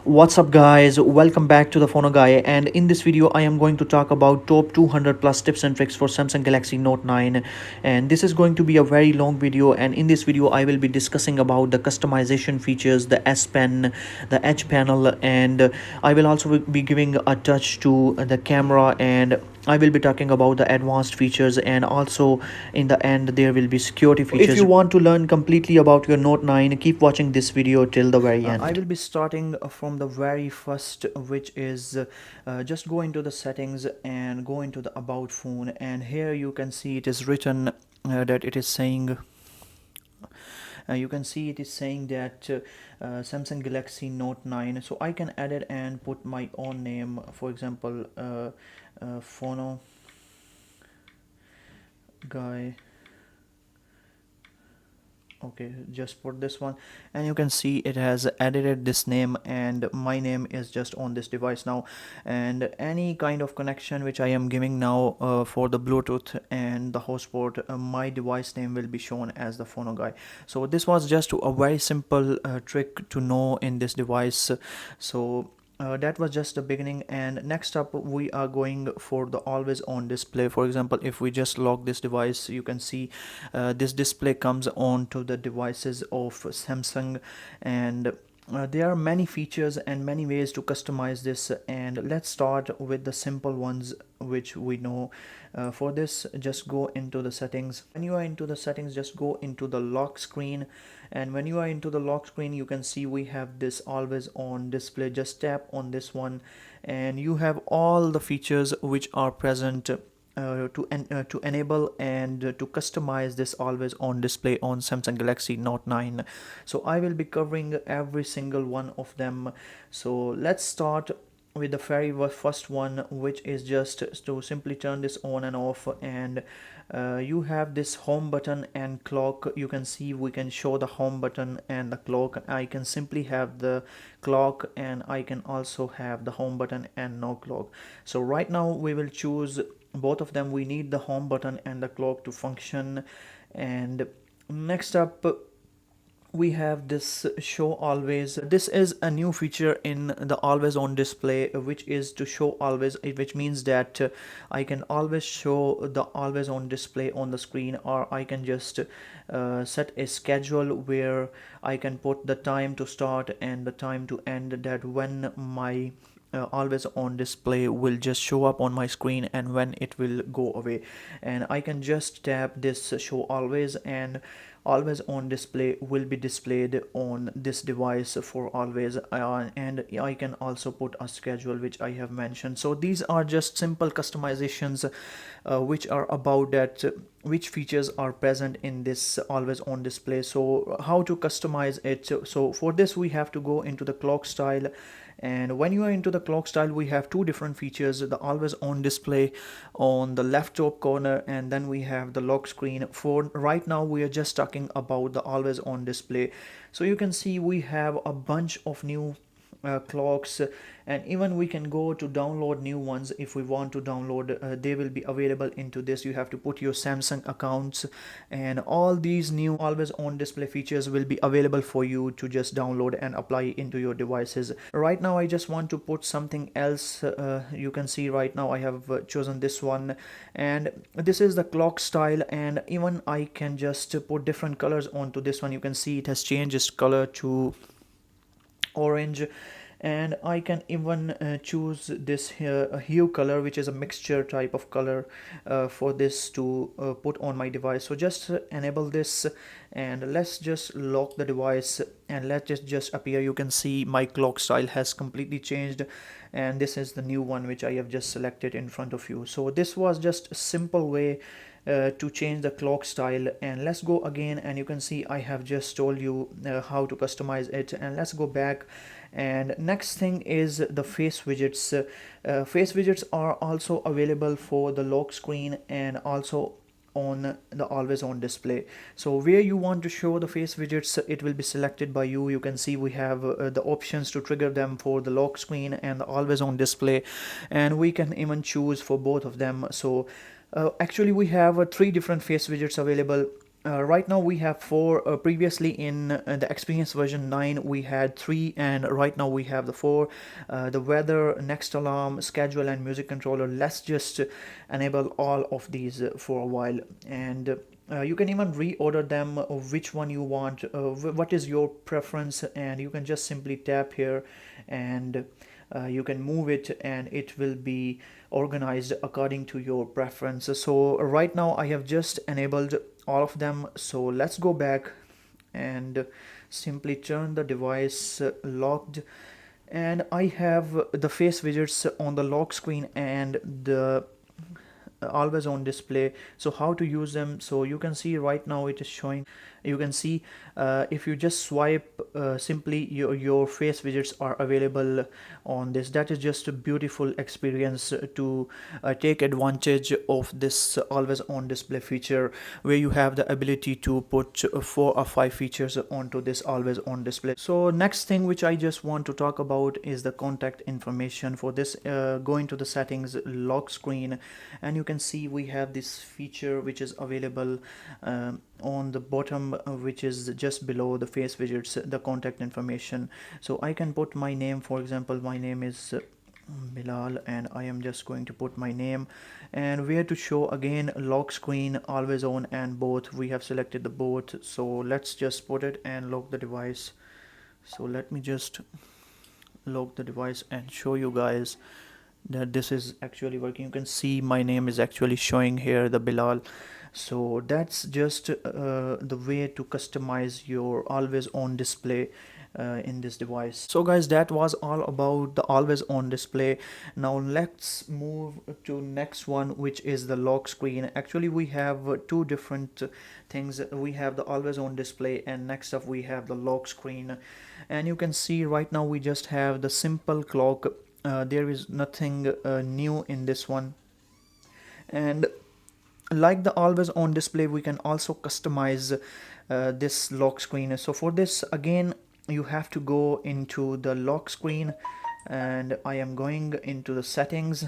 What's up guys, welcome back to the Phono Guy, and in this video I am going to talk about top 200 plus tips and tricks for Samsung Galaxy Note 9. And this is going to be a very long video, and in this video I will be discussing about the customization features, the S Pen, the Edge panel, and I will also be giving a touch to the camera, and I will be talking about the advanced features, and also in the end there will be security features. If you want to learn completely about your Note 9, keep watching this video till the very end. I will be starting from the very first, which is just go into the settings and go into the about phone, and here you can see it is written that it is saying you can see it is saying that Samsung Galaxy Note 9. So I can add it and put my own name, for example Phono Guy. Okay, just put this one, and you can see it has edited this name, and my name is just on this device now. And any kind of connection which I am giving now for the Bluetooth and the hotspot, my device name will be shown as the Phono Guy. So this was just a very simple trick to know in this device. So that was just the beginning, and next up we are going for the always on display. For example, if we just lock this device, you can see this display comes on to the devices of Samsung, and there are many features and many ways to customize this, and let's start with the simple ones which we know. For this, just go into the settings. When you are into the settings, just go into the lock screen, and when you are into the lock screen, you can see we have this always on display. Just tap on this one, and you have all the features which are present to enable and to customize this always on display on Samsung Galaxy Note 9. So I will be covering every single one of them. So let's start with the very first one, which is just to simply turn this on and off. And you have this home button and clock. You can see we can show the home button and the clock. I can simply have the clock, and I can also have the home button and no clock. So right now we will choose both of them. We need the home button and the clock to function. And next up we have this show always. This is a new feature in the always on display, which is to show always, which means that I can always show the always on display on the screen, or I can just set a schedule where I can put the time to start and the time to end, that when my always on display will just show up on my screen and when it will go away. And I can just tap this show always, and always on display will be displayed on this device for always. And I can also put a schedule, which I have mentioned. So these are just simple customizations which are about that which features are present in this always on display. So how to customize it? So for this we have to go into the clock style, and when you are into the clock style, we have two different features: the always on display on the left top corner, and then we have the lock screen. For right now we are just talking about the always on display. So you can see we have a bunch of new clocks, and even we can go to download new ones. If we want to download, they will be available into this. You have to put your Samsung accounts, and all these new always on display features will be available for you to just download and apply into your devices. Right now I just want to put something else. You can see right now I have chosen this one, and this is the clock style, and even I can just put different colors onto this one. You can see it has changed its color to orange, and I can even choose this hue color, which is a mixture type of color for this to put on my device. So just enable this, and let's just lock the device, and let it just appear. You can see my clock style has completely changed, and this is the new one which I have just selected in front of you. So this was just a simple way to change the clock style. And let's go again, and you can see I have just told you how to customize it. And let's go back, and next thing is the face widgets. Face widgets are also available for the lock screen and also on the always on display. So where you want to show the face widgets, it will be selected by you. You can see we have the options to trigger them for the lock screen and the always on display, and we can even choose for both of them. So actually we have three different face widgets available. Right now we have four. Previously in the experience version 9 we had three, and right now we have the four. The weather, next alarm, schedule, and music controller. Let's just enable all of these for a while, and you can even reorder them, which one you want, what is your preference, and you can just simply tap here, and you can move it and it will be organized according to your preferences. So right now I have just enabled all of them. So let's go back and simply turn the device locked, and I have the face widgets on the lock screen and the always on display. So how to use them? So you can see right now it is showing. You can see if you just swipe, simply your face widgets are available on this. That is just a beautiful experience to take advantage of this always on display feature, where you have the ability to put 4 or 5 features onto this always on display. So next thing which I just want to talk about is the contact information. For this, go into the settings, lock screen, and you can see we have this feature which is available on the bottom, which is just below the face widgets, the contact information. So I can put my name. For example, my name is Bilal, and I am just going to put my name, and where to show again, lock screen, always on, and both. We have selected the both, so let's just put it and lock the device. So let me just lock the device and show you guys that this is actually working. You can see my name is actually showing here, the Bilal. So that's just the way to customize your always on display in this device. So guys, that was all about the always on display. Now let's move to next one, which is the lock screen. Actually we have two different things. We have the always on display, and next up we have the lock screen. And you can see right now we just have the simple clock. There is nothing new in this one, and like the always on display, we can also customize this lock screen. So for this, again, you have to go into the lock screen, and I am going into the settings,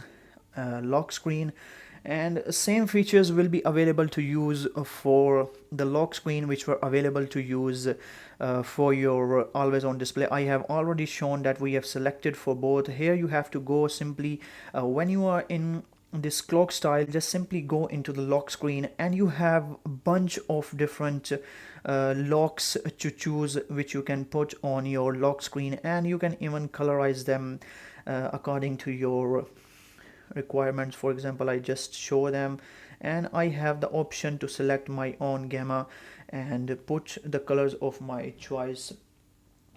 lock screen, and same features will be available to use for the lock screen which were available to use for your always on display. I have already shown that we have selected for both. Here you have to go simply when you are in this clock style, just simply go into the lock screen, and you have a bunch of different locks to choose, which you can put on your lock screen, and you can even colorize them according to your requirements. For example, I just show them, and I have the option to select my own gamma and put the colors of my choice.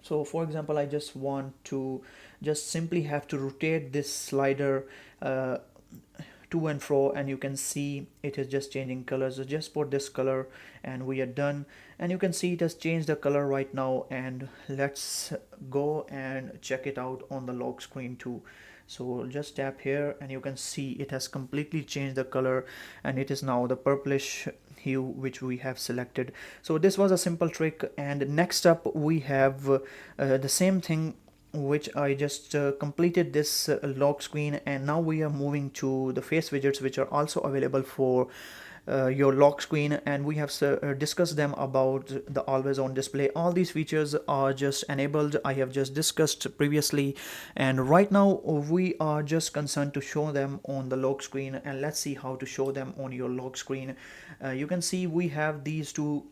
So for example, I just want to just simply have to rotate this slider to and fro, and you can see it is just changing colors. So just put this color and we are done, and you can see it has changed the color right now. And let's go and check it out on the lock screen too. So just tap here, and you can see it has completely changed the color, and it is now the purplish hue which we have selected. So this was a simple trick, and next up we have the same thing which I just completed this lock screen, and now we are moving to the face widgets which are also available for your lock screen, and we have discussed them about the always on display. All these features are just enabled, I have just discussed previously, and right now we are just concerned to show them on the lock screen. And let's see how to show them on your lock screen. You can see we have these two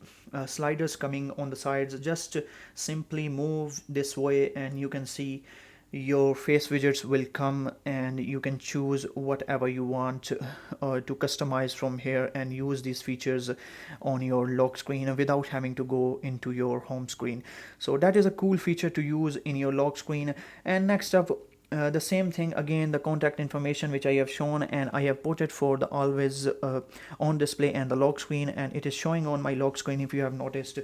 sliders coming on the sides. Just simply move this way, and you can see your face widgets will come, and you can choose whatever you want to customize from here and use these features on your lock screen without having to go into your home screen. So that is a cool feature to use in your lock screen. And next up, the same thing again, the contact information which I have shown, and I have put it for the always on display and the lock screen, and it is showing on my lock screen. If you have noticed,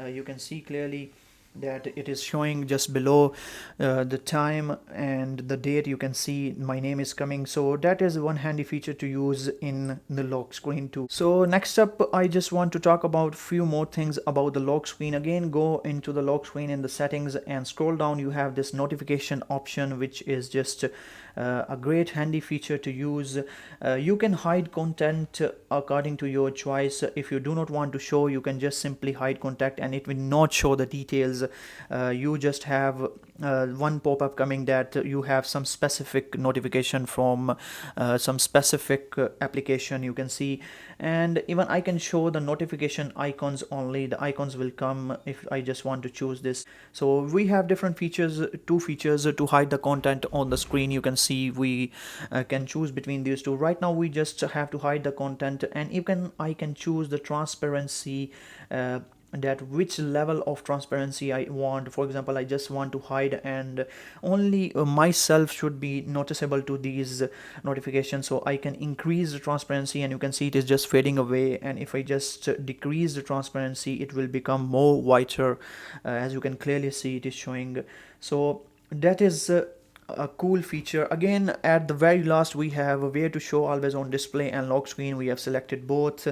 you can see clearly that it is showing just below the time and the date. You can see my name is coming, so that is one handy feature to use in the lock screen too. So next up, I just want to talk about few more things about the lock screen. Again, go into the lock screen in the settings and scroll down. You have this notification option, which is just a great handy feature to use. You can hide content according to your choice. If you do not want to show, you can just simply hide contact and it will not show the details. You just have one pop-up coming that you have some specific notification from some specific application, you can see. And even I can show the notification icons only. The icons will come if I just want to choose this. So we have different features, two features to hide the content on the screen. You can see we can choose between these two. Right now we just have to hide the content, and I can choose the transparency, that which level of transparency I want. For example, I just want to hide and only myself should be noticeable to these notifications, so I can increase the transparency and you can see it is just fading away. And if I just decrease the transparency, it will become more whiter. As you can clearly see, it is showing. So that is a cool feature. Again, at the very last, we have a way to show always on display and lock screen. We have selected both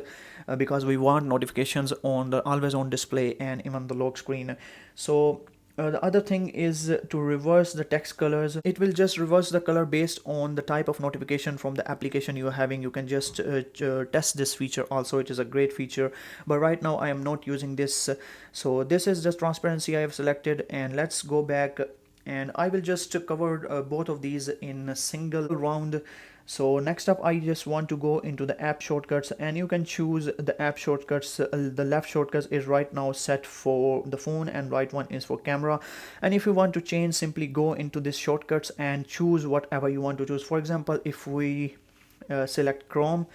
because we want notifications on the always on display and even the lock screen. So the other thing is to reverse the text colors. It will just reverse the color based on the type of notification from the application you are having. You can just test this feature also. It is a great feature, but right now I am not using this. So this is just transparency I have selected, and let's go back and I will just cover both of these in a single round. So next up, I just want to go into the app shortcuts, and you can choose the app shortcuts. The left shortcut is right now set for the phone and right one is for camera. And if you want to change, simply go into this shortcuts and choose whatever you want to choose. For example, if we select Chrome,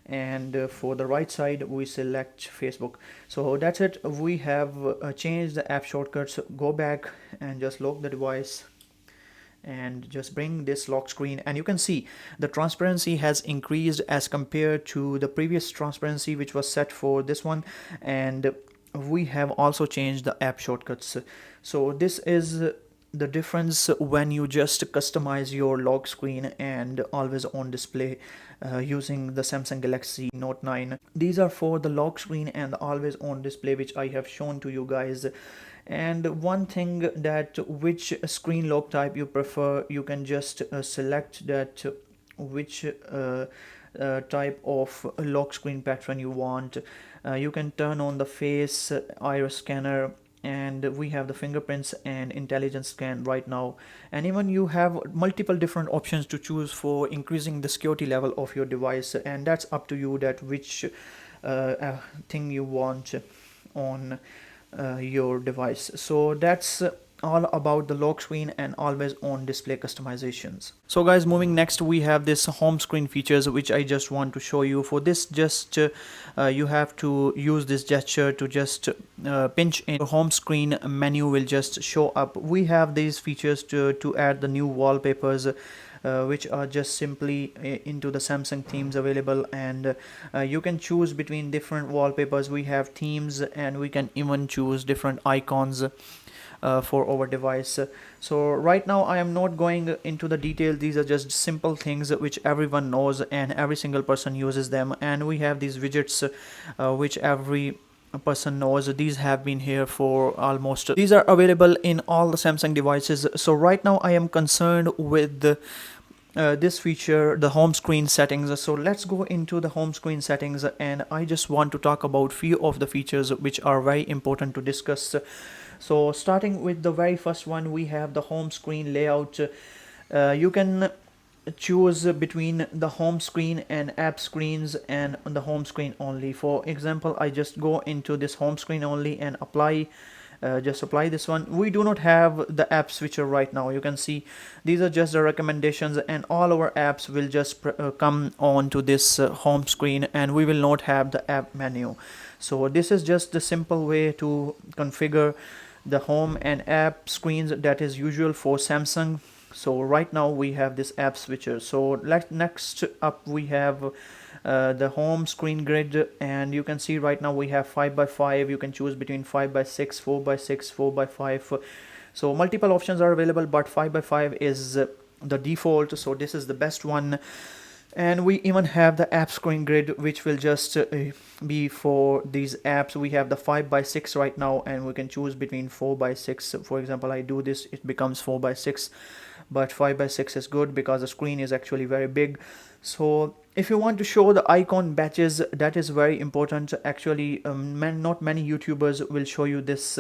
and for the right side we select Facebook. So that's it, we have changed the app shortcuts. Go back and just lock the device and just bring this lock screen, and you can see the transparency has increased as compared to the previous transparency which was set for this one. And we have also changed the app shortcuts. So this is the difference when you just customize your lock screen and always on display using the Samsung Galaxy Note 9. These are for the lock screen and always on display, which I have shown to you guys. And one thing, that which screen lock type you prefer, you can just select that which type of lock screen pattern you want. You can turn on the face iris scanner, and we have the fingerprints and intelligence scan right now. And even you have multiple different options to choose for increasing the security level of your device, and that's up to you that which thing you want on your device. So that's all about the lock screen and always on display customizations. So guys, moving next, we have this home screen features which I just want to show you. For this, just you have to use this gesture to just pinch in. The home screen menu will just show up. We have these features to add the new wallpapers, which are just simply into the Samsung themes available, and you can choose between different wallpapers. We have themes, and we can even choose different icons for our device. So right now I am not going into the detail. These are just simple things which everyone knows and every single person uses them. And we have these widgets which every person knows. These have been here for almost, these are available in all the Samsung devices. So right now I am concerned with this feature, the home screen settings. So let's go into the home screen settings, and I just want to talk about few of the features which are very important to discuss. So starting with the very first one, we have the home screen layout. You can choose between the home screen and app screens and the home screen only. For example, I just go into this home screen only and apply, just apply this one. We do not have the app switcher right now. You can see these are just the recommendations, and all our apps will just come on to this home screen, and we will not have the app menu. So this is just the simple way to configure the home and app screens that is usual for Samsung. So right now we have this app switcher. So next up we have the home screen grid, and you can see right now we have 5 by 5. You can choose between 5 by 6, 4 by 6, 4 by 5. So multiple options are available, but 5 by 5 is the default, so this is the best one. And we even have the app screen grid, which will just be for these apps. We have the 5 by 6 right now, and we can choose between 4 by 6. For example, I do this, it becomes 4 by 6, but 5 by 6 is good because the screen is actually very big. So if you want to show the icon batches, that is very important actually. Not many YouTubers will show you this.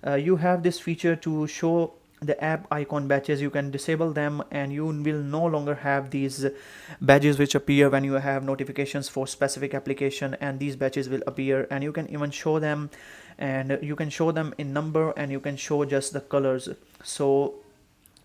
You have this feature to show the app icon badges. You can disable them, and you will no longer have these badges which appear when you have notifications for specific application, and these badges will appear, and you can even show them, and you can show them in number, and you can show just the colors. So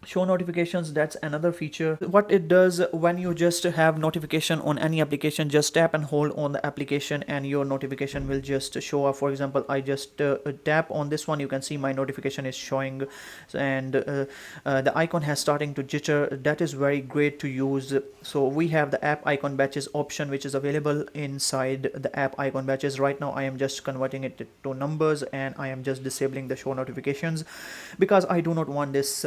show notifications, that's another feature. What it does, when you just have notification on any application, just tap and hold on the application and your notification will just show up. For example, I just tap on this one, you can see my notification is showing, and the icon has starting to jitter. That is very great to use. So we have the app icon batches option, which is available inside the app icon batches. Right now I am just converting it to numbers, and I am just disabling the show notifications because I do not want this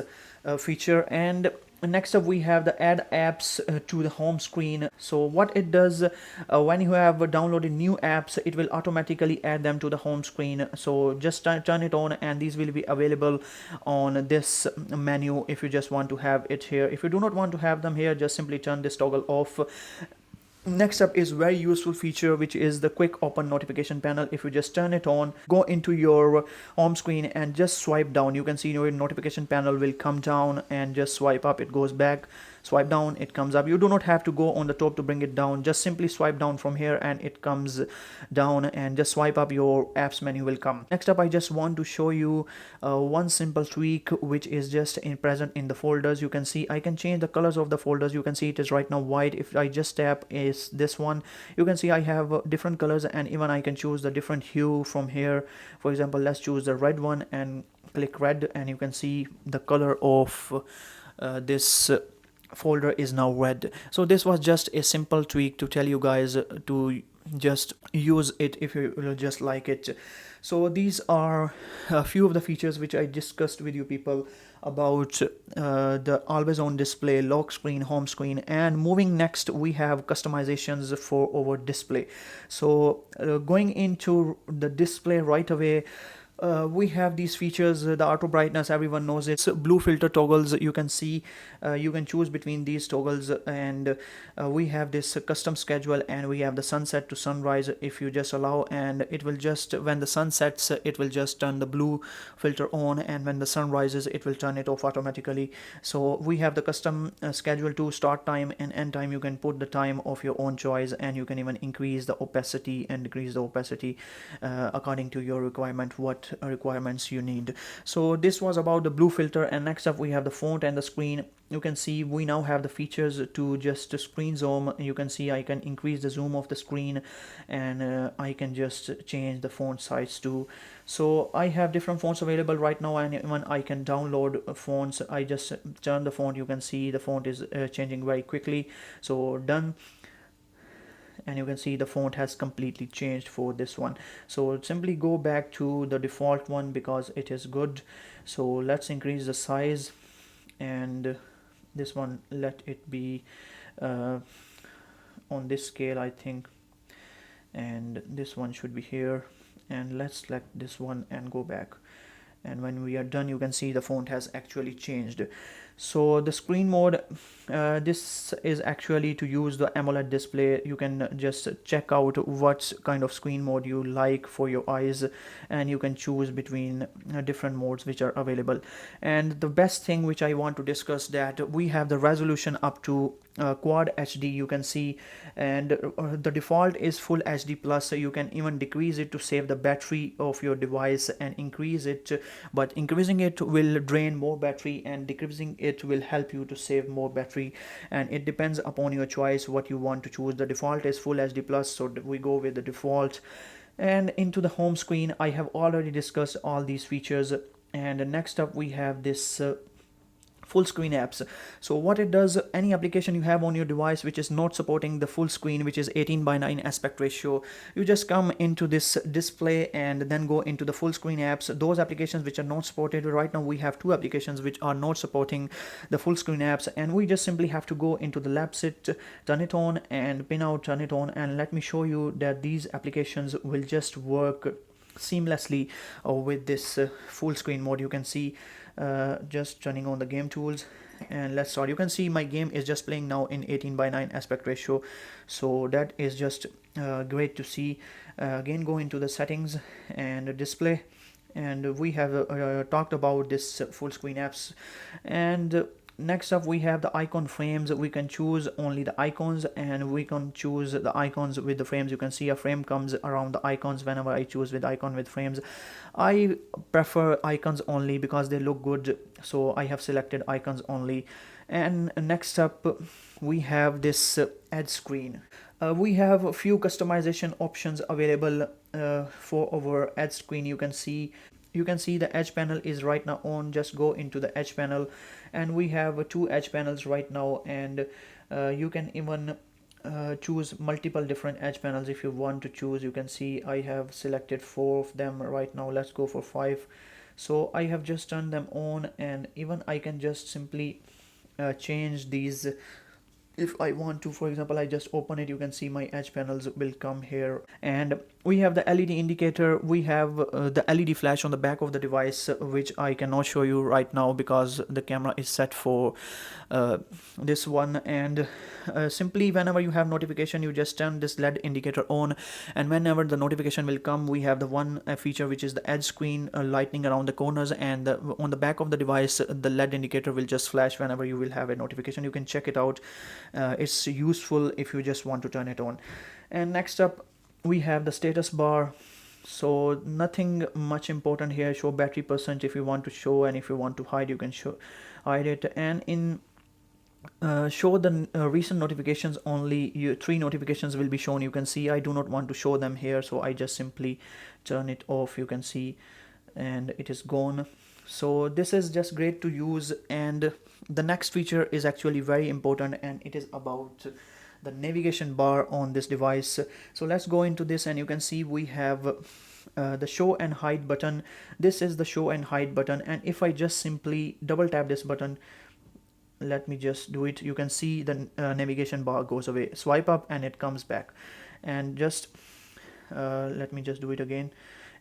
feature. And next up we have the add apps to the home screen. So what it does, when you have downloaded new apps, it will automatically add them to the home screen. So just turn it on, and these will be available on this menu if you just want to have it here. If you do not want to have them here, just simply turn this toggle off. Next up is very useful feature, which is the quick open notification panel. If you just turn it on, go into your home screen and just swipe down, you can see your notification panel will come down, and just swipe up, it goes back. Swipe down, it comes up. You do not have to go on the top to bring it down, just simply swipe down from here and it comes down, and just swipe up, your apps menu will come. Next up, I just want to show you one simple tweak, which is just present in the folders. You can see I can change the colors of the folders. You can see it is right now white. If I just tap is this one, you can see I have different colors, and even I can choose the different hue from here. For example, let's choose the red one and click red, and you can see the color of this folder is now red. So this was just a simple tweak to tell you guys to just use it if you will just like it. So these are a few of the features which I discussed with you people about the always on display, lock screen, home screen. And moving next, we have customizations for our display. So going into the display right away, we have these features, the auto brightness, everyone knows it. So blue filter toggles, you can see you can choose between these toggles, and we have this custom schedule, and we have the sunset to sunrise. If you just allow, and it will just, when the sun sets, it will just turn the blue filter on, and when the sun rises, it will turn it off automatically. So we have the custom schedule to start time and end time. You can put the time of your own choice, and you can even increase the opacity and decrease the opacity according to your requirement, what requirements you need. So this was about the blue filter. And next up we have the font and the screen. You can see we now have the features to just screen zoom. You can see I can increase the zoom of the screen, and I can just change the font size too. So I have different fonts available right now, and even I can download fonts. I just turn the font, you can see the font is changing very quickly. So done, and you can see the font has completely changed for this one. So simply go back to the default one because it is good. So let's increase the size, and this one, let it be on this scale, I think, and this one should be here, and let's select this one and go back. And when we are done, you can see the font has actually changed. So the screen mode, this is actually to use the AMOLED display. You can just check out what kind of screen mode you like for your eyes, and you can choose between different modes which are available. And the best thing which I want to discuss, that we have the resolution up to quad HD, you can see, and the default is full HD plus. So you can even decrease it to save the battery of your device, and increase it, but increasing it will drain more battery, and decreasing it will help you to save more battery. And it depends upon your choice what you want to choose. The default is full HD plus, so we go with the default. And into the home screen, I have already discussed all these features. And next up we have this full screen apps. So what it does, any application you have on your device which is not supporting the full screen, which is 18:9 aspect ratio, you just come into this display and then go into the full screen apps. Those applications which are not supported, right now we have two applications which are not supporting the full screen apps, and we just simply have to go into the lab sit, turn it on, and pin out, turn it on, and let me show you that these applications will just work seamlessly with this full screen mode. You can see just turning on the game tools, and let's start. You can see my game is just playing now in 18:9 aspect ratio, so that is just great to see. Again, go into the settings and display, and we have talked about this full screen apps. And next up, we have the icon frames. We can choose only the icons, and we can choose the icons with the frames. You can see a frame comes around the icons whenever I choose with icon with frames. I prefer icons only because they look good, so I have selected icons only. And next up, we have this edge screen. We have a few customization options available for our edge screen. You can see the edge panel is right now on. Just go into the edge panel, and we have two edge panels right now, and you can even choose multiple different edge panels if you want to choose. You can see I have selected 4 of them right now. Let's go for 5. So I have just turned them on, and even I can just simply change these if I want to. For example, I just open it, you can see my edge panels will come here, and we have the LED indicator. We have the LED flash on the back of the device, which I cannot show you right now because the camera is set for this one. And simply whenever you have notification, you just turn this LED indicator on, and whenever the notification will come, we have the one feature which is the edge screen lightning around the corners, and on the back of the device the LED indicator will just flash whenever you will have a notification. You can check it out. It's useful if you just want to turn it on. And next up, we have the status bar. So nothing much important here. Show battery percent if you want to show, and if you want to hide, you can hide it. And in show the recent notifications only, 3 notifications will be shown. You can see I do not want to show them here, so I just simply turn it off. You can see, and it is gone. So this is just great to use. And the next feature is actually very important, and it is about the navigation bar on this device. So let's go into this, and you can see we have the show and hide button. This is the show and hide button, and if I just simply double tap this button, let me just do it, you can see the navigation bar goes away. Swipe up and it comes back, and just let me just do it again,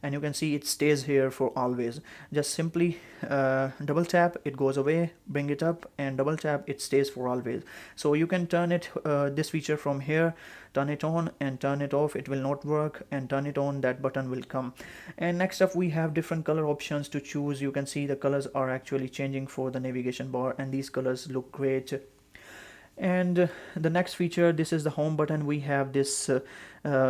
and you can see it stays here for always. Just simply double tap, it goes away, bring it up, and double tap, it stays for always. So you can turn it this feature from here, turn it on and turn it off. It will not work, and turn it on, that button will come. And next up, we have different color options to choose. You can see the colors are actually changing for the navigation bar, and these colors look great. And the next feature, this is the home button. We have this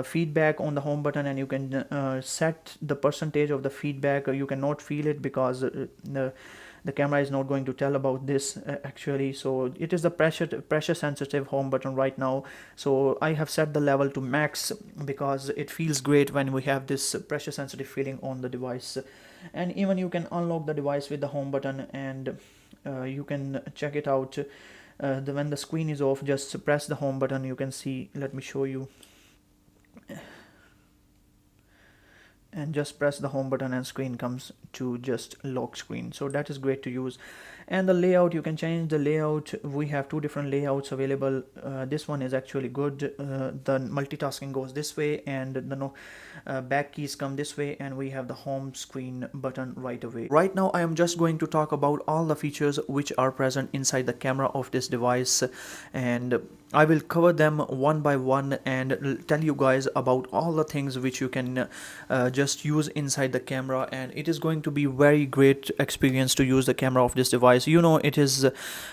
feedback on the home button, and you can set the percentage of the feedback. You cannot feel it because the camera is not going to tell about this actually. So it is the pressure sensitive home button right now, so I have set the level to max because it feels great when we have this pressure sensitive feeling on the device. And even you can unlock the device with the home button, and you can check it out. When the screen is off, just press the home button. You can see, let me show you, and just press the home button and screen comes to just lock screen. So that is great to use. And the layout, you can change the layout. We have 2 different layouts available. This one is actually good. The multitasking goes this way, and the back keys come this way, and we have the home screen button right away. Right now I am just going to talk about all the features which are present inside the camera of this device, and I will cover them one by one and tell you guys about all the things which you can just use inside the camera. And it is going to be very great experience to use the camera of this device. You know, it is 2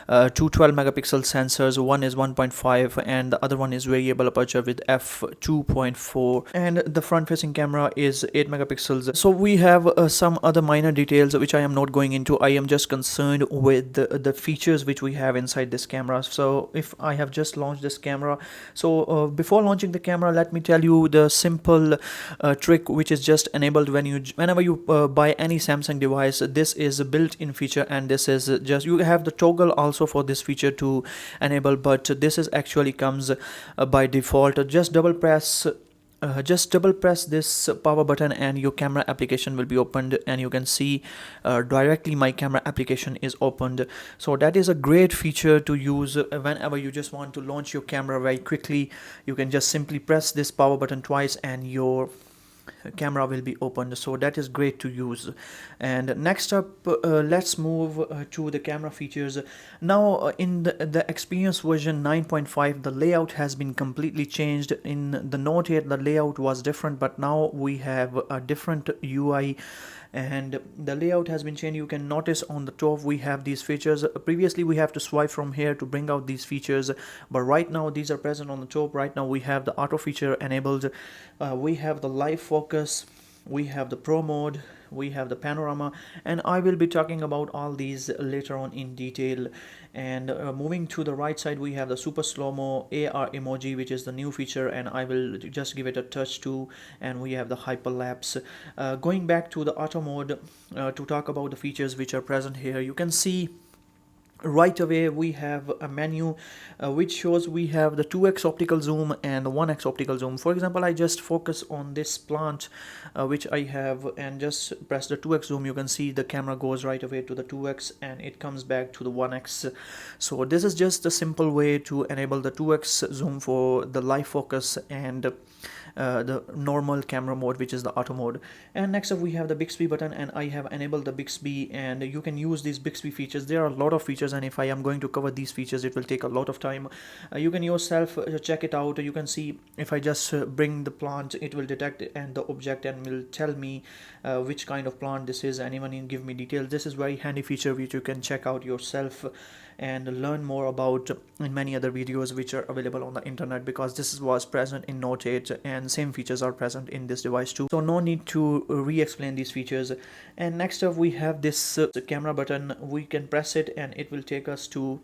12 megapixel sensors. One is 1.5 and the other one is variable aperture with f2.4, and the front facing camera is 8 megapixels. So we have some other minor details which I am not going into. I am just concerned with the features which we have inside this camera. So if I have just launched this camera, so before launching the camera, let me tell you the simple trick which is just enabled whenever you buy any Samsung device. This is a built-in feature, and this is just, you have the toggle also for this feature to enable, but this is actually comes by default. Just double press this power button and your camera application will be opened, and you can see directly my camera application is opened. So that is a great feature to use whenever you just want to launch your camera very quickly. You can just simply press this power button twice and your camera will be opened. So that is great to use. And next up, let's move to the camera features. Now in the experience version 9.5, the layout has been completely changed. In the Note 8 the layout was different, but now we have a different UI and the layout has been changed. You can notice on the top we have these features. Previously we have to swipe from here to bring out these features, but right now these are present on the top. Right now we have the auto feature enabled, we have the live focus, we have the pro mode, we have the panorama, and I will be talking about all these later on in detail. And moving to the right side, we have the super slow-mo AR emoji, which is the new feature, and I will just give it a touch too. And we have the hyperlapse. Going back to the auto mode to talk about the features which are present here, you can see right away we have a menu which shows we have the 2x optical zoom and the 1x optical zoom. For example, I just focus on this plant which I have and just press the 2x zoom. You can see the camera goes right away to the 2x and it comes back to the 1x. So this is just a simple way to enable the 2x zoom for the live focus and the normal camera mode, which is the auto mode. And next up we have the Bixby button, and I have enabled the Bixby, and you can use these Bixby features. There are a lot of features, and if I am going to cover these features it will take a lot of time. You can yourself check it out. You can see if I just bring the plant, it will detect and the object and will tell me which kind of plant this is, and even give me details. This is very handy feature which you can check out yourself and learn more about in many other videos which are available on the internet, because this was present in Note 8 and same features are present in this device too, so no need to re-explain these features. And next up we have this camera button. We can press it and it will take us to,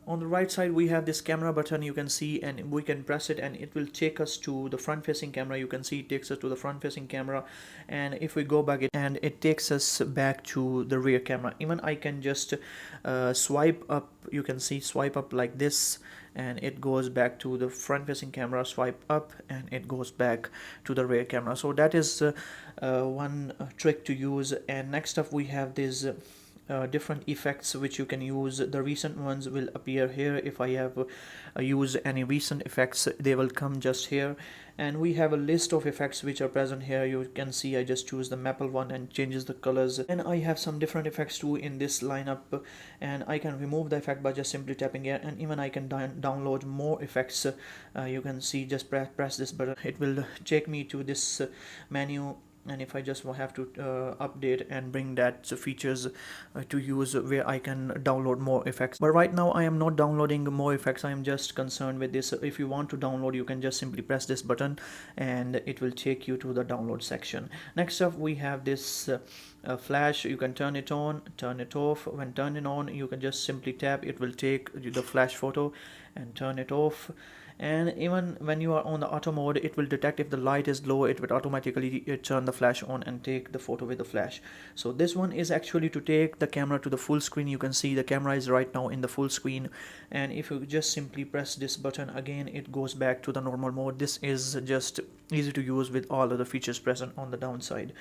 on the right side we have this camera button, you can see, and we can press it and it will take us to the front facing camera. You can see it takes us to the front facing camera, and if we go back and it takes us back to the rear camera. Even I can just swipe up, you can see swipe up like this and it goes back to the front facing camera, swipe up and it goes back to the rear camera. So that is one trick to use. And next up we have this different effects which you can use. The recent ones will appear here. If I have used any recent effects, they will come just here, and we have a list of effects which are present here. You can see I just choose the maple one and changes the colors, and I have some different effects too in this lineup, and I can remove the effect by just simply tapping here, and even I can download more effects. You can see just press this button, it will take me to this menu, and if I just have to update and bring that features to use where I can download more effects. But right now I am not downloading more effects, I am just concerned with this. If you want to download, you can just simply press this button and it will take you to the download section. Next up we have this flash. You can turn it on, turn it off. When turning on, you can just simply tap, it will take the flash photo, and turn it off. And even when you are on the auto mode, it will detect if the light is low, it will automatically turn the flash on and take the photo with the flash. So this one is actually to take the camera to the full screen. You can see the camera is right now in the full screen, and if you just simply press this button again, it goes back to the normal mode. This is just easy to use with all of the features present on the downside.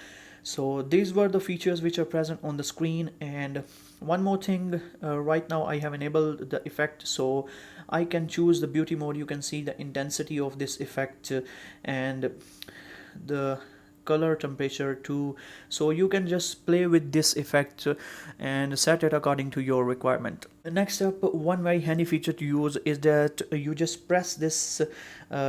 So these were the features which are present on the screen. And one more thing, right now I have enabled the effect, so I can choose the beauty mode. You can see the intensity of this effect and the color temperature too, so you can just play with this effect and set it according to your requirement. Next up, one very handy feature to use is that you just press this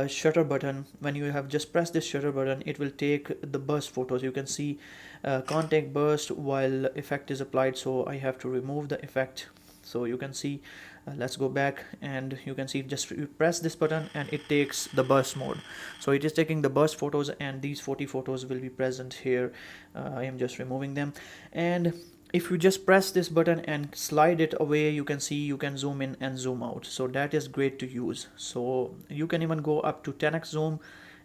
shutter button. When you have just pressed this shutter button, it will take the burst photos. You can see can't take burst while effect is applied, so I have to remove the effect. So you can see, let's go back, and you can see just you press this button and it takes the burst mode. So it is taking the burst photos, and these 40 photos will be present here. I am just removing them, and if you just press this button and slide it away, you can see you can zoom in and zoom out. So that is great to use. So you can even go up to 10x zoom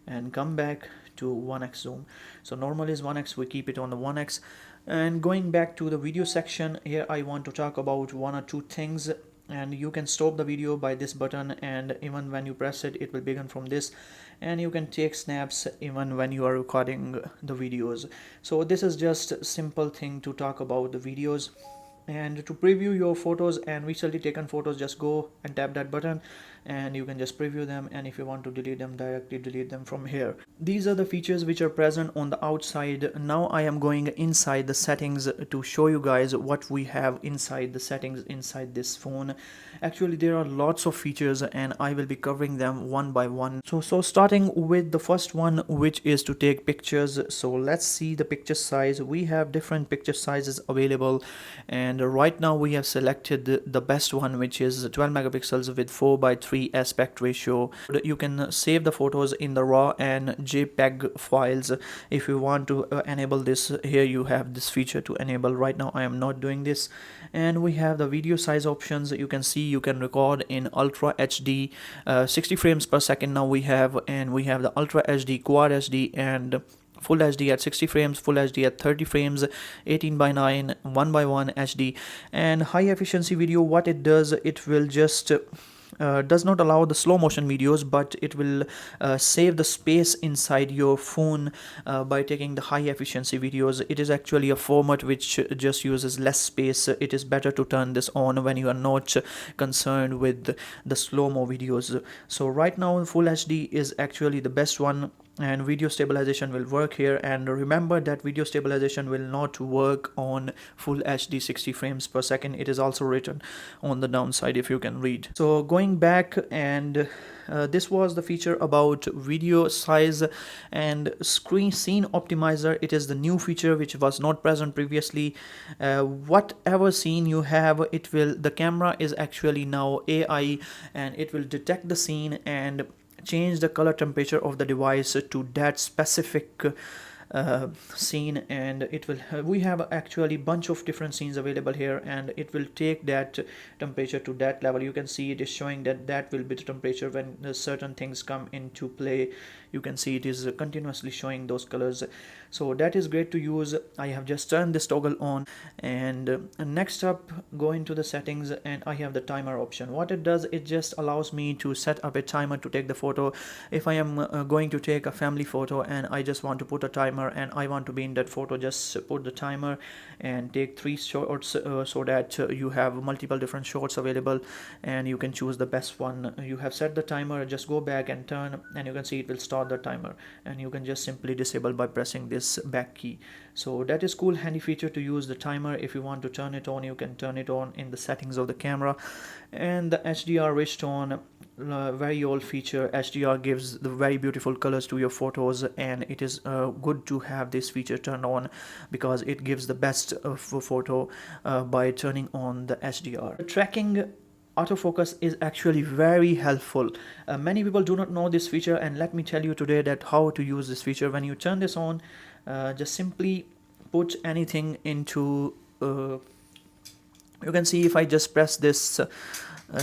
and come back to 1x zoom. So normal is 1x, we keep it on the 1x. And going back to the video section, here I want to talk about one or two things. And you can stop the video by this button, and even when you press it, it will begin from this. And you can take snaps even when you are recording the videos. So this is just a simple thing to talk about the videos. And to preview your photos and recently taken photos, just go and tap that button and you can just preview them, and if you want to delete them, directly delete them from here. These are the features which are present on the outside. Now I am going inside the settings to show you guys what we have inside the settings inside this phone. Actually there are lots of features and I will be covering them one by one. So starting with the first one, which is to take pictures. So let's see the picture size. We have different picture sizes available, and right now we have selected the best one, which is 12 megapixels with 4:3 aspect ratio. You can save the photos in the RAW and JPEG files. If you want to enable this, here you have this feature to enable. Right now I am not doing this. And we have the video size options. You can see you can record in Ultra HD 60 frames per second now we have, and we have the Ultra HD, Quad HD, and Full HD at 60 frames, Full HD at 30 frames, 18:9, 1:1 HD. And high efficiency video, what it does, it will just does not allow the slow motion videos, but it will save the space inside your phone by taking the high efficiency videos. It is actually a format which just uses less space. It is better to turn this on when you are not concerned with the slow-mo videos. So right now Full HD is actually the best one, and video stabilization will work here. And remember that video stabilization will not work on Full HD 60 frames per second. It is also written on the downside, if you can read. So going back, and this was the feature about video size and scene optimizer. It is the new feature which was not present previously. Whatever scene you have, it will, the camera is actually now AI, and it will detect the scene and change the color temperature of the device to that specific scene. And it will we have actually bunch of different scenes available here, and it will take that temperature to that level. You can see it is showing that that will be the temperature when certain things come into play. You can see it is continuously showing those colors. So that is great to use. I have just turned this toggle on. And next up, go into the settings, and I have the timer option. What it does, it just allows me to set up a timer to take the photo. If I am going to take a family photo and I just want to put a timer and I want to be in that photo, just put the timer and take 3 shots so that you have multiple different shots available, and you can choose the best one. You have set the timer, just go back and turn, and you can see it will start the timer, and you can just simply disable by pressing this back key. So that is cool, handy feature to use the timer. If you want to turn it on, you can turn it on in the settings of the camera. And the HDR rich tone, very old feature. HDR gives the very beautiful colors to your photos, and it is good to have this feature turned on because it gives the best photo by turning on the HDR. Tracking autofocus is actually very helpful. Many people do not know this feature, and let me tell you today that how to use this feature. When you turn this on, just simply put anything into you can see if I just press this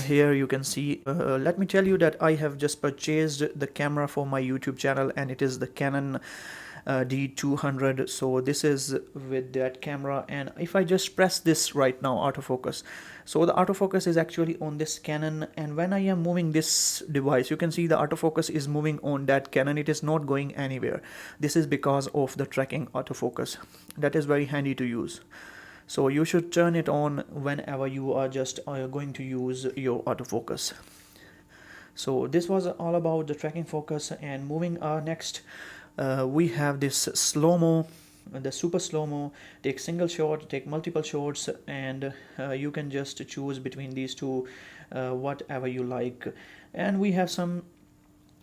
here, you can see let me tell you that I have just purchased the camera for my YouTube channel, and it is the Canon D200. So this is with that camera, and if I just press this right now, autofocus, so the autofocus is actually on this Canon, and when I am moving this device, you can see the autofocus is moving on that Canon. It is not going anywhere. This is because of the tracking autofocus. That is very handy to use. So you should turn it on whenever you are just going to use your autofocus. So this was all about the tracking focus. And moving next, we have this slow-mo, the super slow-mo. Take single shot, take multiple shots, and you can just choose between these two, whatever you like. And we have some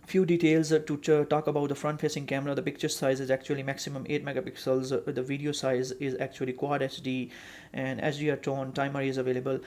few details to talk about the front facing camera. The picture size is actually maximum 8 megapixels. The video size is actually Quad HD, and HDR tone. Timer is available.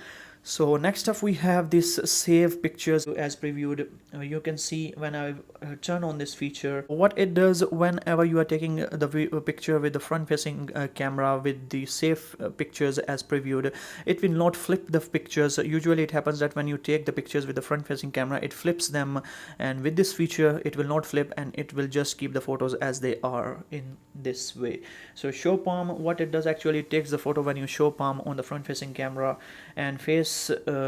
So next up we have this save pictures as previewed. You can see when I turn on this feature, what it does whenever you are taking the picture with the front facing camera with the save pictures as previewed, it will not flip the pictures. Usually it happens that when you take the pictures with the front facing camera, it flips them, and with this feature it will not flip and it will just keep the photos as they are in this way. So show palm, what it does actually, it takes the photo when you show palm on the front facing camera, and face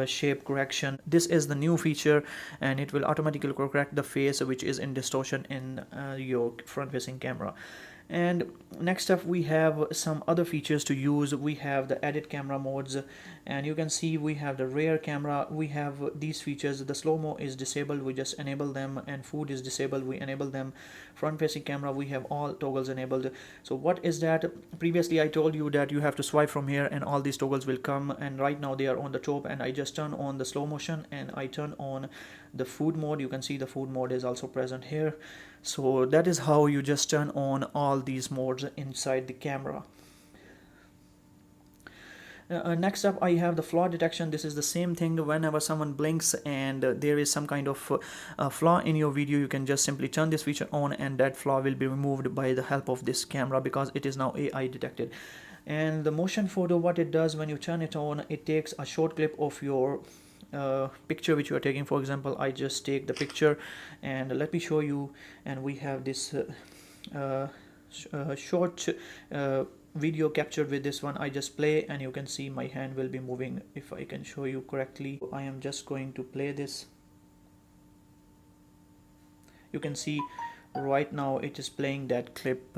shape correction, this is the new feature, and it will automatically correct the face which is in distortion in your front facing camera. And next up we have some other features to use. We have the edit camera modes, and you can see we have the rear camera, we have these features. The slow-mo is disabled, we just enable them, and food is disabled, we enable them. Front facing camera, we have all toggles enabled. So what is that? Previously I told you that you have to swipe from here and all these toggles will come, and right now they are on the top, and I just turn on the slow motion and I turn on the food mode. You can see the food mode is also present here. So that is how you just turn on all these modes inside the camera. Next up I have the flaw detection. This is the same thing. Whenever someone blinks and there is some kind of flaw in your video, you can just simply turn this feature on and that flaw will be removed by the help of this camera, because it is now AI detected. And the motion photo, what it does when you turn it on, it takes a short clip of your picture which you are taking. For example, I just take the picture and let me show you, and we have this short video captured with this one. I just play and you can see my hand will be moving. If I can show you correctly, I am just going to play this. You can see right now it is playing that clip.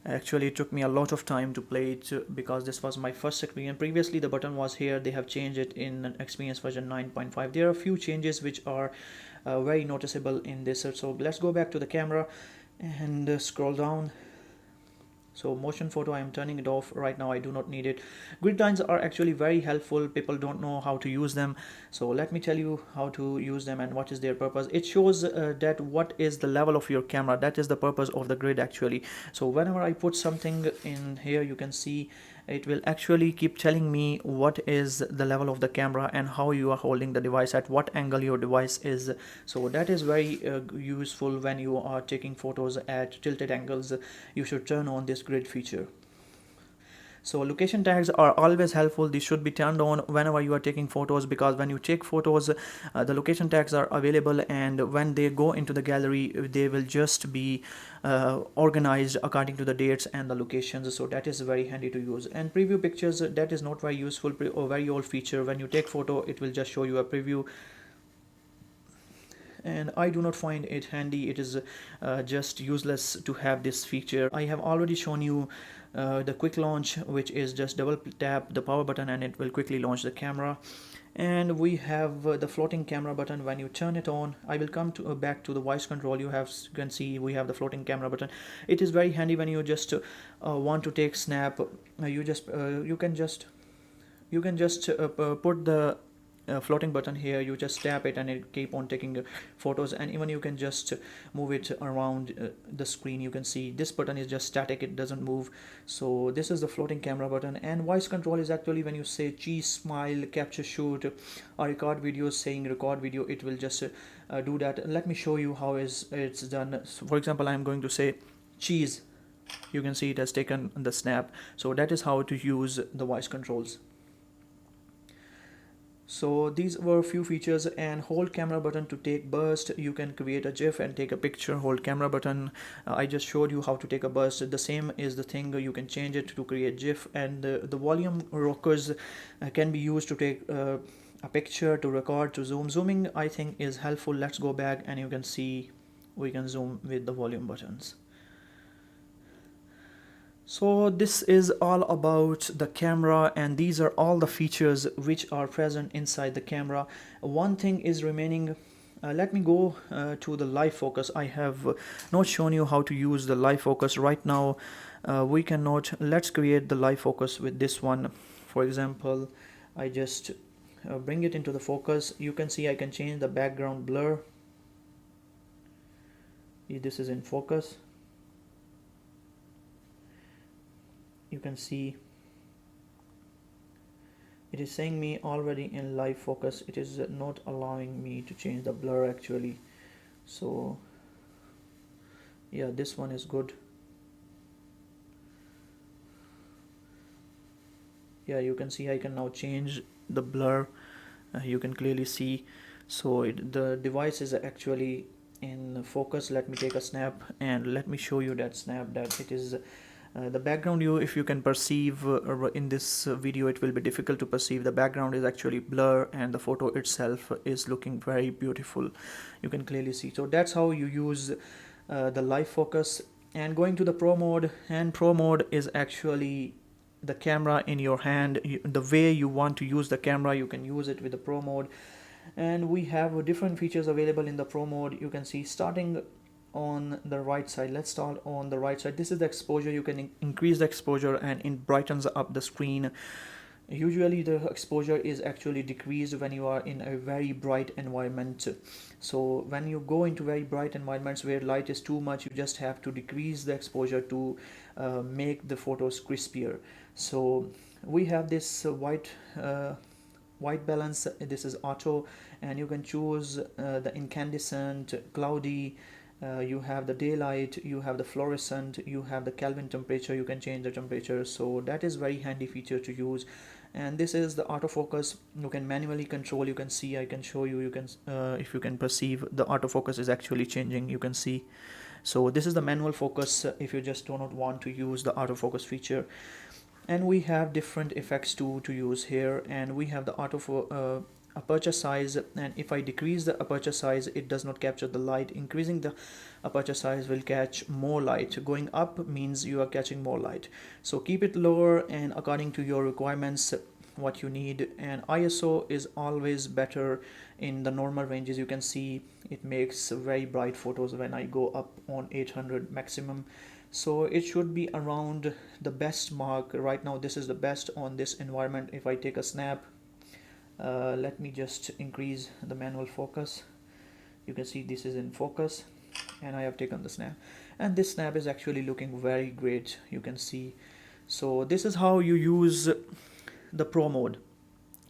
Actually it took me a lot of time to play it because this was my first experience. Previously the button was here, they have changed it in experience version 9.5. There are a few changes which are very noticeable in this. So let's go back to the camera and scroll down. So motion photo, I am turning it off right now. I do not need it. Grid lines are actually very helpful. People don't know how to use them, so let me tell you how to use them and what is their purpose. It shows that what is the level of your camera. That is the purpose of the grid actually. So whenever I put something in here, you can see it will actually keep telling me what is the level of the camera and how you are holding the device, at what angle your device is. So that is very useful when you are taking photos at tilted angles. You should turn on this grid feature. So location tags are always helpful. These should be turned on whenever you are taking photos, because when you take photos, the location tags are available, and when they go into the gallery, they will just be organized according to the dates and the locations. So that is very handy to use. And preview pictures, that is not very useful or very old feature. When you take photo, it will just show you a preview, and I do not find it handy. It is just useless to have this feature. I have already shown you the quick launch, which is just double tap the power button and it will quickly launch the camera. And we have the floating camera button. When you turn it on, I will come to back to the voice control. You can see we have the floating camera button. It is very handy when you just want to take snap. You can just put the floating button here. You just tap it and it keep on taking photos, and even you can just move it around the screen. You can see this button is just static, it doesn't move. So this is the floating camera button. And voice control is actually when you say cheese, smile, capture, shoot, or record video, saying record video, it will just do that. Let me show you how it's done. So for example, I'm going to say cheese. You can see it has taken the snap. So that is how to use the voice controls. So these were a few features. And hold camera button to take burst. You can create a GIF and take a picture. Hold camera button. I just showed you how to take a burst. The same is the thing. You can change it to create GIF. And the volume rockers can be used to take a picture, to record, to zoom. Zooming I think is helpful. Let's go back and you can see we can zoom with the volume buttons. So this is all about the camera, and these are all the features which are present inside the camera. One thing is remaining. Let me go to the live focus. I have not shown you how to use the live focus right now. We cannot. Let's create the live focus with this one. For example, I just bring it into the focus. You can see I can change the background blur. This is in focus. You can see It is saying me already in live focus. It is not allowing me to change the blur actually. So yeah, this one is good. Yeah, you can see I can now change the blur. You can clearly see. So the device is actually in focus. Let me take a snap and let me show you that snap, that it is the background. You, if you can perceive in this video, it will be difficult to perceive. The background is actually blur and the photo itself is looking very beautiful. You can clearly see. So that's how you use the live focus. And going to the pro mode, and pro mode is actually the camera in your hand. The way you want to use the camera, you can use it with the pro mode. And we have different features available in the pro mode. You can see starting on the right side. Let's start on the right side. This is the exposure. You can increase the exposure and it brightens up the screen. Usually the exposure is actually decreased when you are in a very bright environment. So when you go into very bright environments where light is too much, you just have to decrease the exposure to make the photos crispier. So we have this white balance. This is auto, and you can choose the incandescent, cloudy, you have the daylight, you have the fluorescent, you have the Kelvin temperature. You can change the temperature, so that is very handy feature to use. And this is the autofocus. You can manually control. You can see, I can show you, you can if you can perceive, the autofocus is actually changing. You can see. So this is the manual focus if you just do not want to use the autofocus feature. And we have different effects to use here. And we have the aperture size, and if I decrease the aperture size, it does not capture the light. Increasing the aperture size will catch more light. Going up means you are catching more light. So keep it lower and according to your requirements, what you need. And ISO is always better in the normal ranges. You can see it makes very bright photos when I go up on 800 maximum. So it should be around the best mark right now. This is the best on this environment. If I take a snap, let me just increase the manual focus. You can see this is in focus and I have taken the snap, and this snap is actually looking very great. You can see. So this is how you use the pro mode.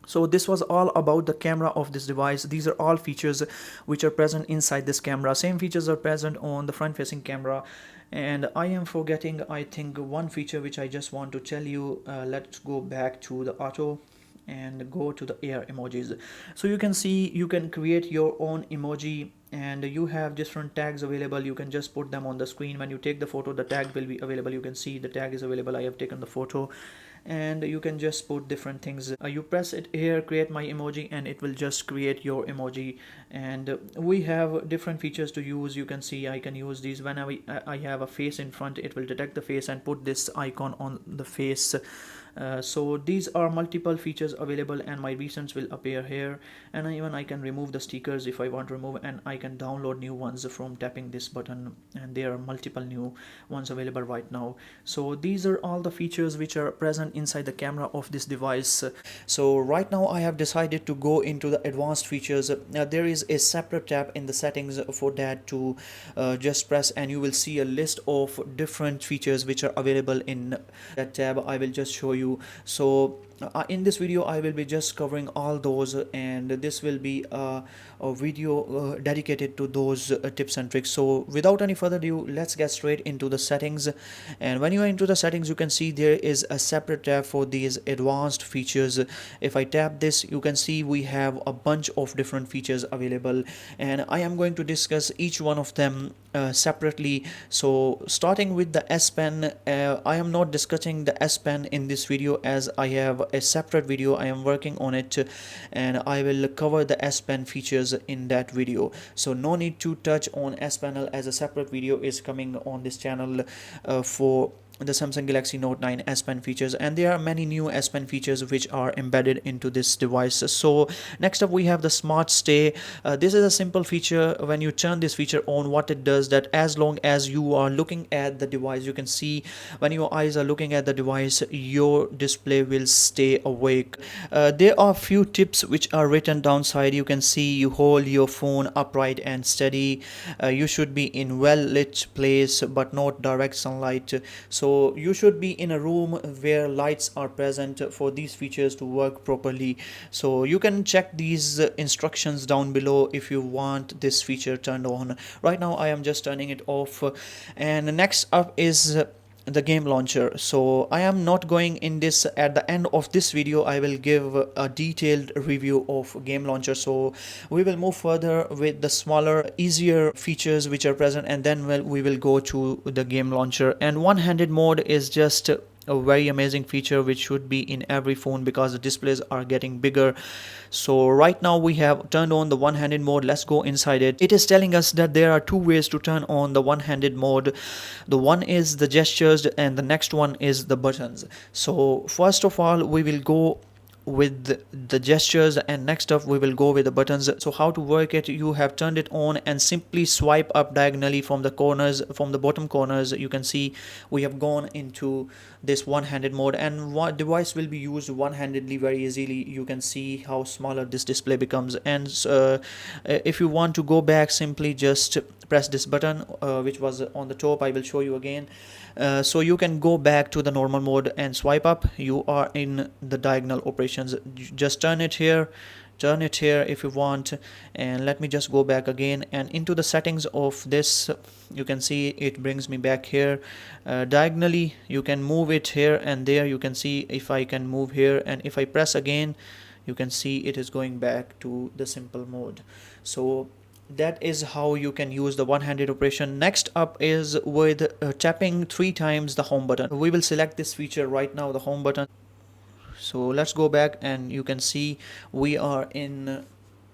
So this was all about the camera of this device. These are all features which are present inside this camera. Same features are present on the front facing camera. And I am forgetting, I think, one feature which I just want to tell you. Let's go back to the auto and go to the air emojis. So you can see you can create your own emoji, and you have different tags available. You can just put them on the screen. When you take the photo, the tag will be available. You can see the tag is available. I have taken the photo, and you can just put different things. You press it here, create my emoji, and it will just create your emoji. And we have different features to use. You can see I can use these. When I have a face in front, it will detect the face and put this icon on the face. So these are multiple features available, and my recents will appear here. And even I can remove the stickers if I want to remove, and I can download new ones from tapping this button, and there are multiple new ones available right now. So these are all the features which are present inside the camera of this device. So right now I have decided to go into the advanced features. There is a separate tab in the settings for that to just press, and you will see a list of different features which are available in that tab. I will just show you. So in this video I will be just covering all those, and this will be a video dedicated to those tips and tricks. So without any further ado, let's get straight into the settings. And when you are into the settings, you can see there is a separate tab for these advanced features. If I tap this, you can see we have a bunch of different features available, and I am going to discuss each one of them separately. So starting with the S Pen, I am not discussing the S Pen in this video as I have a separate video. I am working on it, and I will cover the S Pen features in that video. So no need to touch on S Panel, as a separate video is coming on this channel for the Samsung Galaxy Note 9 S Pen features, and there are many new S Pen features which are embedded into this device. So next up we have the Smart Stay. This is a simple feature. When you turn this feature on, what it does, that as long as you are looking at the device, you can see when your eyes are looking at the device, your display will stay awake. There are few tips which are written downside. You can see you hold your phone upright and steady. You should be in well lit place but not direct sunlight. So So you should be in a room where lights are present for these features to work properly. So you can check these instructions down below if you want this feature turned on. Right now I am just turning it off. And next up is the game launcher. So I am not going in this. At the end of this video I will give a detailed review of game launcher. So we will move further with the smaller, easier features which are present, and then we will go to the game launcher. And one-handed mode is just a very amazing feature which should be in every phone because the displays are getting bigger. So right now we have turned on the one-handed mode. Let's go inside it. It is telling us that there are two ways to turn on the one-handed mode. The one is the gestures and the next one is the buttons. So first of all we will go with the gestures, and next up we will go with the buttons. So how to work it: you have turned it on and simply swipe up diagonally from the corners, from the bottom corners. You can see we have gone into this one-handed mode, and one device will be used one-handedly very easily. You can see how smaller this display becomes. And if you want to go back, simply just press this button which was on the top. I will show you again. So you can go back to the normal mode and swipe up. You are in the diagonal operations. Just turn it here if you want. And let me just go back again and into the settings of this. You can see it brings me back here. Diagonally you can move it here and there. You can see if I can move here, and if I press again you can see it is going back to the simple mode. So that is how you can use the one-handed operation. Next up is with tapping 3 times the home button. We will select this feature right now, the home button. So let's go back and you can see we are in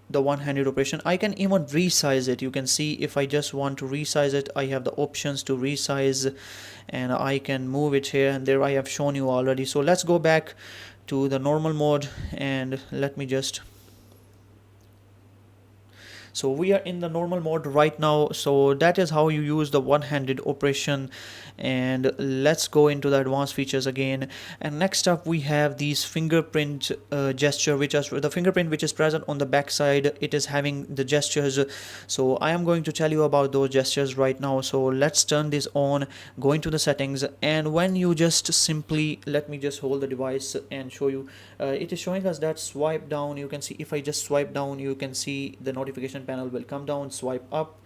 the one-handed operation. I can even resize it. You can see if I just want to resize it, I have the options to resize, and I can move it here and there. I have shown you already. So let's go back to the normal mode and let me just. So we are in the normal mode right now. So that is how you use the one-handed operation. And let's go into the advanced features again. And next up we have these fingerprint gesture, which is the fingerprint which is present on the back side. It is having the gestures. So I am going to tell you about those gestures right now. So let's turn this on, go into the settings, and when you just simply, let me just hold the device and show you. It is showing us that swipe down. You can see if I just swipe down, you can see the notification panel will come down. Swipe up,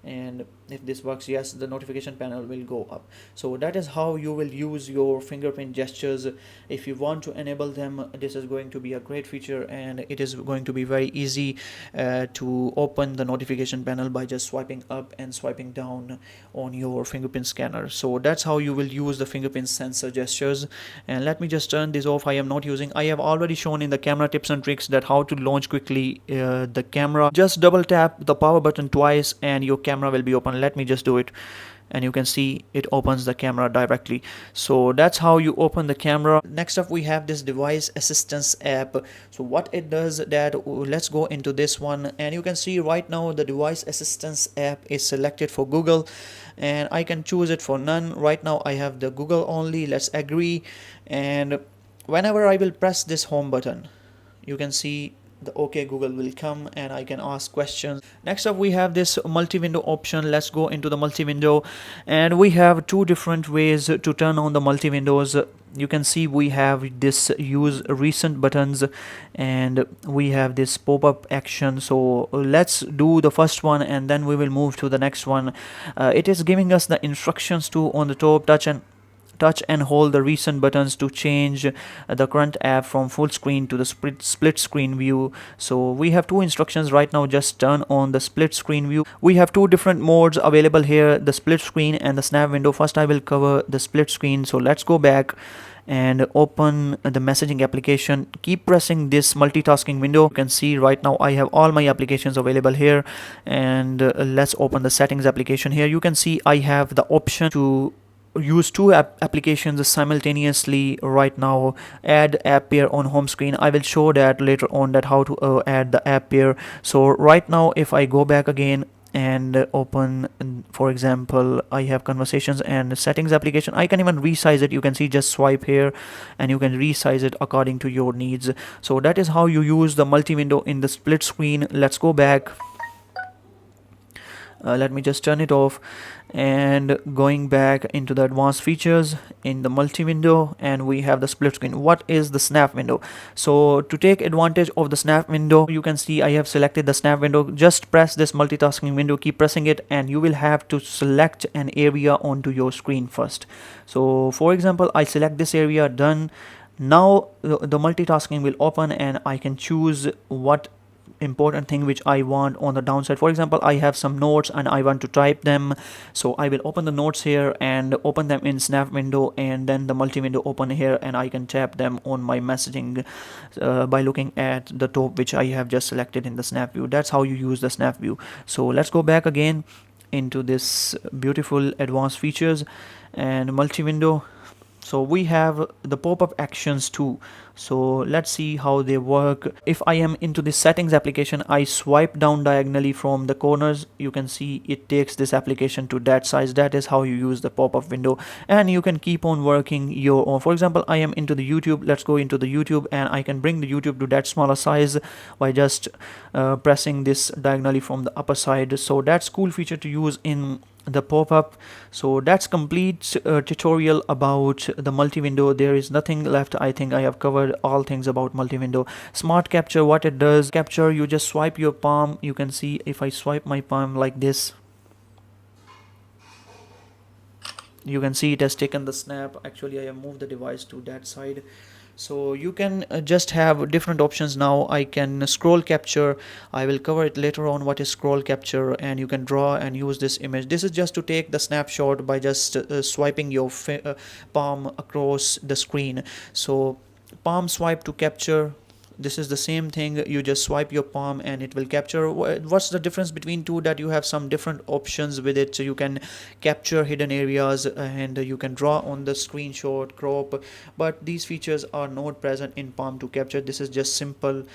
and if this works, yes, the notification panel will go up. So that is how you will use your fingerprint gestures. If you want to enable them, this is going to be a great feature, and it is going to be very easy to open the notification panel by just swiping up and swiping down on your fingerprint scanner. So that's how you will use the fingerprint sensor gestures. And let me just turn this off. I am not using. I have already shown in the camera tips and tricks that how to launch quickly the camera. Just double tap the power button twice and your camera will be open. Let me just do it, and you can see it opens the camera directly. So that's how you open the camera. Next up we have this device assistance app. So what it does, that let's go into this one, and you can see right now the device assistance app is selected for Google, and I can choose it for none. Right now I have the Google only. Let's agree, and whenever I will press this home button, you can see the OK Google will come and I can ask questions. Next up we have this multi-window option. Let's go into the multi-window, and we have 2 different ways to turn on the multi-windows. You can see we have this use recent buttons, and we have this pop-up action. So let's do the first one and then we will move to the next one. It is giving us the instructions to on the top: touch and hold the recent buttons to change the current app from full screen to the split screen view. So we have 2 instructions right now. Just turn on the split screen view. We have 2 different modes available here, the split screen and the snap window. First I will cover the split screen. So let's go back and open the messaging application. Keep pressing this multitasking window. You can see right now I have all my applications available here, and let's open the settings application. Here you can see I have the option to use 2 applications simultaneously right now. Add app pair on home screen. I will show that later on, that how to add the app pair. So right now if I go back again and open, for example, I have conversations and settings application, I can even resize it. You can see just swipe here and you can resize it according to your needs. So that is how you use the multi-window in the split screen. Let's go back. Let me just turn it off, and going back into the advanced features in the multi window, and we have the split screen. What is the snap window? So to take advantage of the snap window, you can see I have selected the snap window. Just press this multitasking window, keep pressing it, and you will have to select an area onto your screen first. So for example, I select this area, done. Now the multitasking will open and I can choose what important thing which I want on the downside. For example, I have some notes and I want to type them, so I will open the notes here and open them in snap window, and then the multi window open here, and I can tap them on my messaging by looking at the top which I have just selected in the snap view. That's how you use the snap view. So let's go back again into this beautiful advanced features and multi window. So we have the pop-up actions too. So let's see how they work. If I am into the settings application, I swipe down diagonally from the corners. You can see it takes this application to that size. That is how you use the pop-up window, and you can keep on working your own. For example, I am into the YouTube. Let's go into the YouTube, and I can bring the YouTube to that smaller size by just pressing this diagonally from the upper side. So that's cool feature to use in the pop-up. So that's complete tutorial about the multi-window. There is nothing left. I think I have covered all things about multi-window. Smart capture, what it does, capture, you just swipe your palm. You can see if I swipe my palm like this, you can see it has taken the snap. Actually, I have moved the device to that side. So you can just have different options. Now I can scroll capture. I will cover it later on what is scroll capture, and you can draw and use this image. This is just to take the snapshot by just swiping your palm across the screen. So palm swipe to capture, this is the same thing. You just swipe your palm and it will capture. What's the difference between two? That you have some different options with it. So you can capture hidden areas, and you can draw on the screenshot, crop, but these features are not present in palm to capture. This is just simple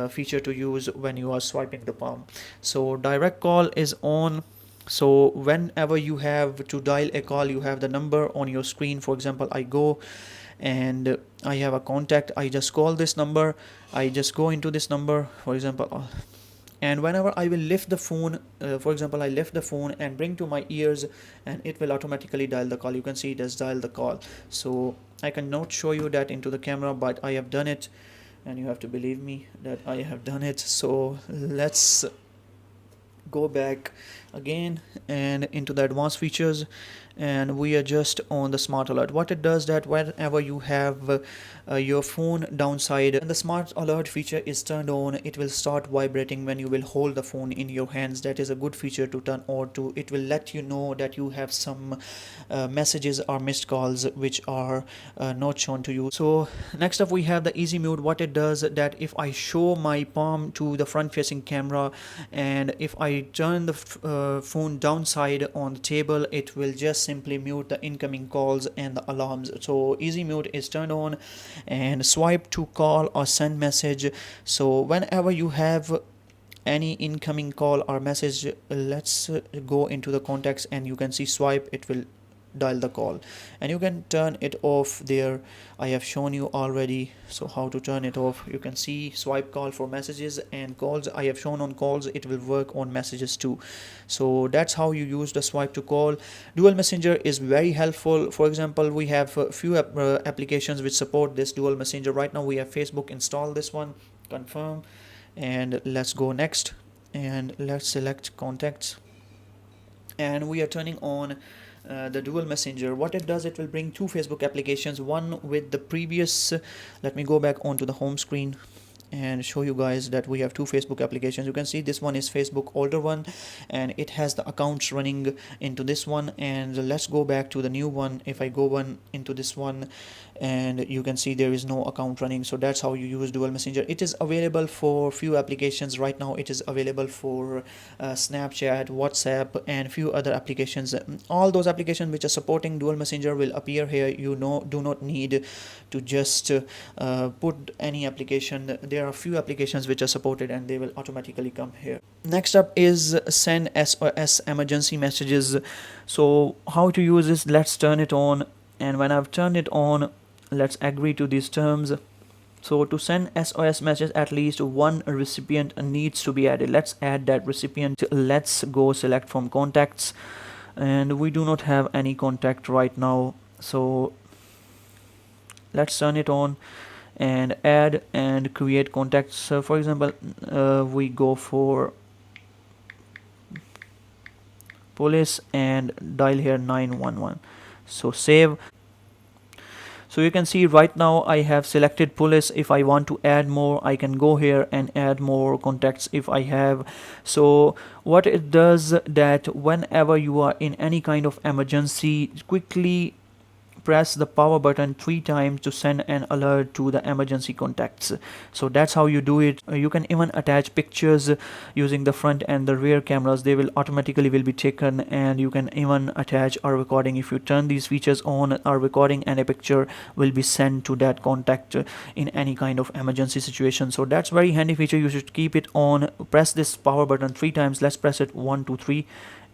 feature to use when you are swiping the palm. So direct call is on. So whenever you have to dial a call, you have the number on your screen. For example, I go and I have a contact, I just call this number, I just go into this number, for example, and whenever I will lift the phone, for example, I lift the phone and bring to my ears, and it will automatically dial the call. You can see it has dialed the call. So I cannot show you that into the camera, but I have done it, and you have to believe me that I have done it. So let's go back again and into the advanced features, and we are just on the smart alert. What it does, that whenever you have your phone downside and the smart alert feature is turned on, it will start vibrating when you will hold the phone in your hands. That is a good feature to turn on. To it will let you know that you have some messages or missed calls which are not shown to you. So next up we have the easy mute. What it does, that if I show my palm to the front facing camera, and if I turn the phone downside on the table, it will just simply mute the incoming calls and the alarms. So easy mute is turned on, and swipe to call or send message. So whenever you have any incoming call or message, let's go into the contacts, and you can see swipe, it will dial the call, and you can turn it off there. I have shown you already, so how to turn it off. You can see swipe call for messages, and calls I have shown on calls, it will work on messages too. So that's how you use the swipe to call. Dual messenger is very helpful. For example, we have a few applications which support this dual messenger. Right now we have Facebook. Install this one, confirm, and let's go next, and let's select contacts, and we are turning on the dual messenger. What it does, it will bring two Facebook applications, one with the previous, let me go back onto the home screen and show you guys that we have two Facebook applications. You can see this one is Facebook older one, and it has the accounts running into this one. And let's go back to the new one. If I go one into this one, and you can see there is no account running. So that's how you use dual messenger. It is available for few applications right now. It is available for Snapchat, WhatsApp, and few other applications. All those applications which are supporting dual messenger will appear here. You know, do not need to just put any application. There are few applications which are supported, and they will automatically come here. Next up is send SOS emergency messages. So how to use this, let's turn it on, and when I've turned it on, let's agree to these terms. So to send SOS message, at least one recipient needs to be added. Let's add that recipient. Let's go select from contacts, and we do not have any contact right now, so let's turn it on and add and create contacts. So for example, we go for police and dial here 911. So save. So you can see right now I have selected police. If I want to add more, I can go here and add more contacts if I have. So what it does, that whenever you are in any kind of emergency, quickly press the power button 3 times to send an alert to the emergency contacts. So that's how you do it. You can even attach pictures using the front and the rear cameras. They will automatically will be taken, and you can even attach a recording. If you turn these features on, a recording and a picture will be sent to that contact in any kind of emergency situation. So that's very handy feature. You should keep it on. Press this power button 3 times. Let's press it 1 2 3,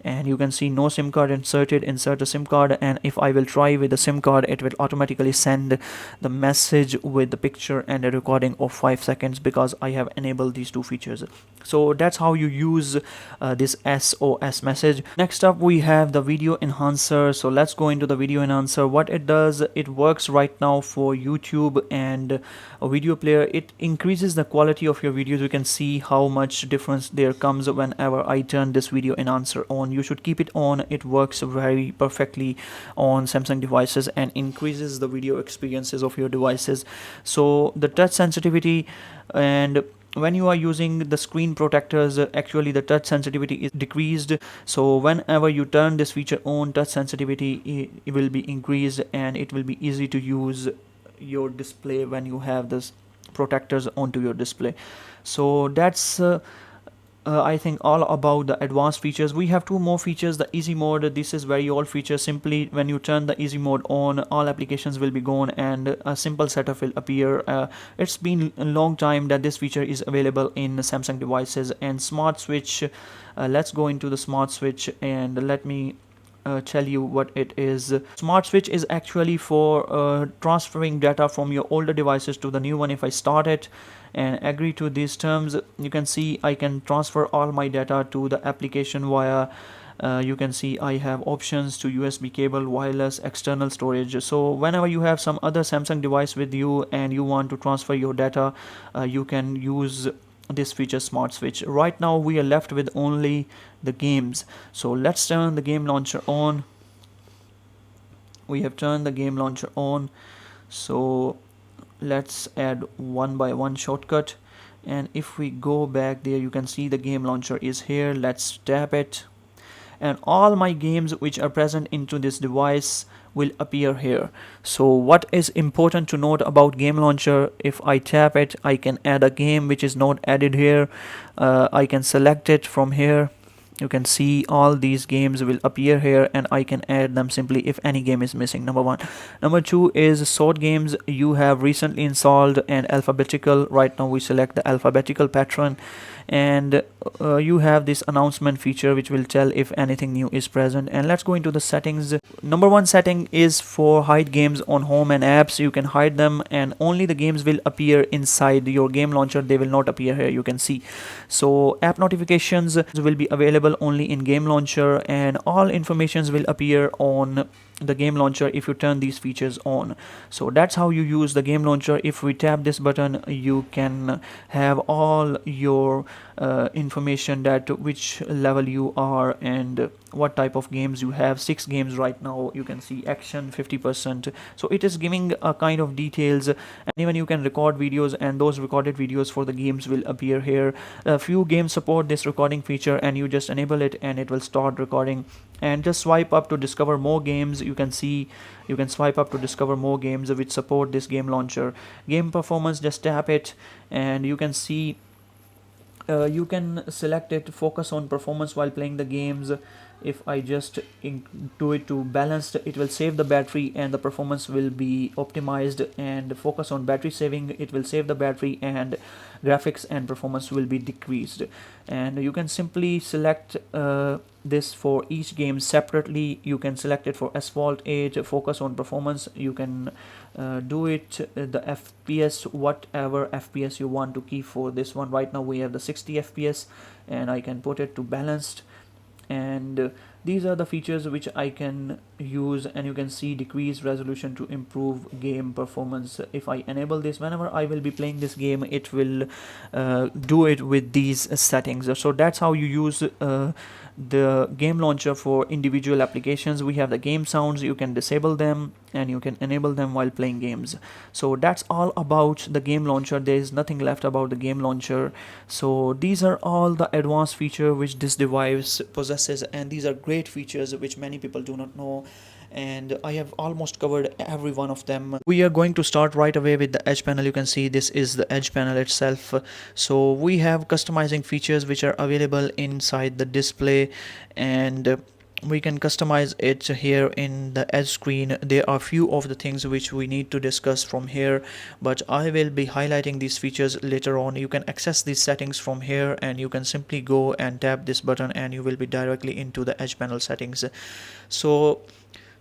and you can see no SIM card inserted. Insert a SIM card, and if I will try with the SIM card, it will automatically send the message with the picture and a recording of 5 seconds, because I have enabled these two features. So that's how you use this SOS message. Next up, we have the video enhancer. So let's go into the video enhancer. What it does, it works right now for YouTube and a video player. It increases the quality of your videos. You can see how much difference there comes whenever I turn this video enhancer on. You should keep it on. It works very perfectly on Samsung devices and increases the video experiences of your devices. So the touch sensitivity, and when you are using the screen protectors, actually the touch sensitivity is decreased. So whenever you turn this feature on, touch sensitivity it will be increased, and it will be easy to use your display when you have this protectors onto your display. So that's I think all about the advanced features. We have two more features. The easy mode, this is very old feature. Simply when you turn the easy mode on, all applications will be gone and a simple setup will appear. It's been a long time that this feature is available in Samsung devices. And smart switch, let's go into the smart switch and let me tell you what it is. Smart switch is actually for transferring data from your older devices to the new one. If I start it and agree to these terms, you can see I can transfer all my data to the application via you can see I have options to USB cable, wireless, external storage. So whenever you have some other Samsung device with you and you want to transfer your data, you can use this feature, smart switch. Right now we are left with only the games. So let's turn the game launcher on. We have turned the game launcher on. So let's add one by one shortcut, and if we go back there, you can see the game launcher is here. Let's tap it, and all my games which are present into this device will appear here. So what is important to note about game launcher, if I tap it, I can add a game which is not added here. I can select it from here. You can see all these games will appear here, and I can add them simply if any game is missing. Number one. Number two is sort games you have recently installed and alphabetical. Right now we select the alphabetical pattern, and you have this announcement feature which will tell if anything new is present. And let's go into the settings. Number one setting is for hide games on home and apps. You can hide them, and only the games will appear inside your game launcher. They will not appear here, you can see. So app notifications will be available only in game launcher, and all informations will appear on the game launcher if you turn these features on. So that's how you use the game launcher. If we tap this button, you can have all your information, that which level you are and what type of games you have. 6 games right now. You can see action 50%. So it is giving a kind of details, and even you can record videos, and those recorded videos for the games will appear here. A few games support this recording feature, and you just enable it and it will start recording. And just swipe up to discover more games. You can see you can swipe up to discover more games which support this game launcher. Game performance, just tap it and you can see you can select it, focus on performance while playing the games. If I just do it to balanced, it will save the battery and the performance will be optimized. And focus on battery saving, it will save the battery and graphics and performance will be decreased. And you can simply select this for each game separately. You can select it for asphalt 8, focus on performance. You can do it the FPS, whatever FPS you want to keep. For this one right now we have the 60 FPS, and I can put it to balanced. And these are the features which I can use, and you can see decrease resolution to improve game performance. If I enable this, whenever I will be playing this game, it will do it with these settings. So that's how you use the game launcher for individual applications. We have the game sounds, you can disable them and you can enable them while playing games. So that's all about the game launcher. There is nothing left about the game launcher. So these are all the advanced features which this device possesses, and these are great features which many people do not know, and I have almost covered every one of them. We are going to start right away with the edge panel. You can see this is the edge panel itself. So we have customizing features which are available inside the display, and we can customize it here in the edge screen. There are few of the things which we need to discuss from here, but I will be highlighting these features later on. You can access these settings from here, and you can simply go and tap this button and you will be directly into the edge panel settings. So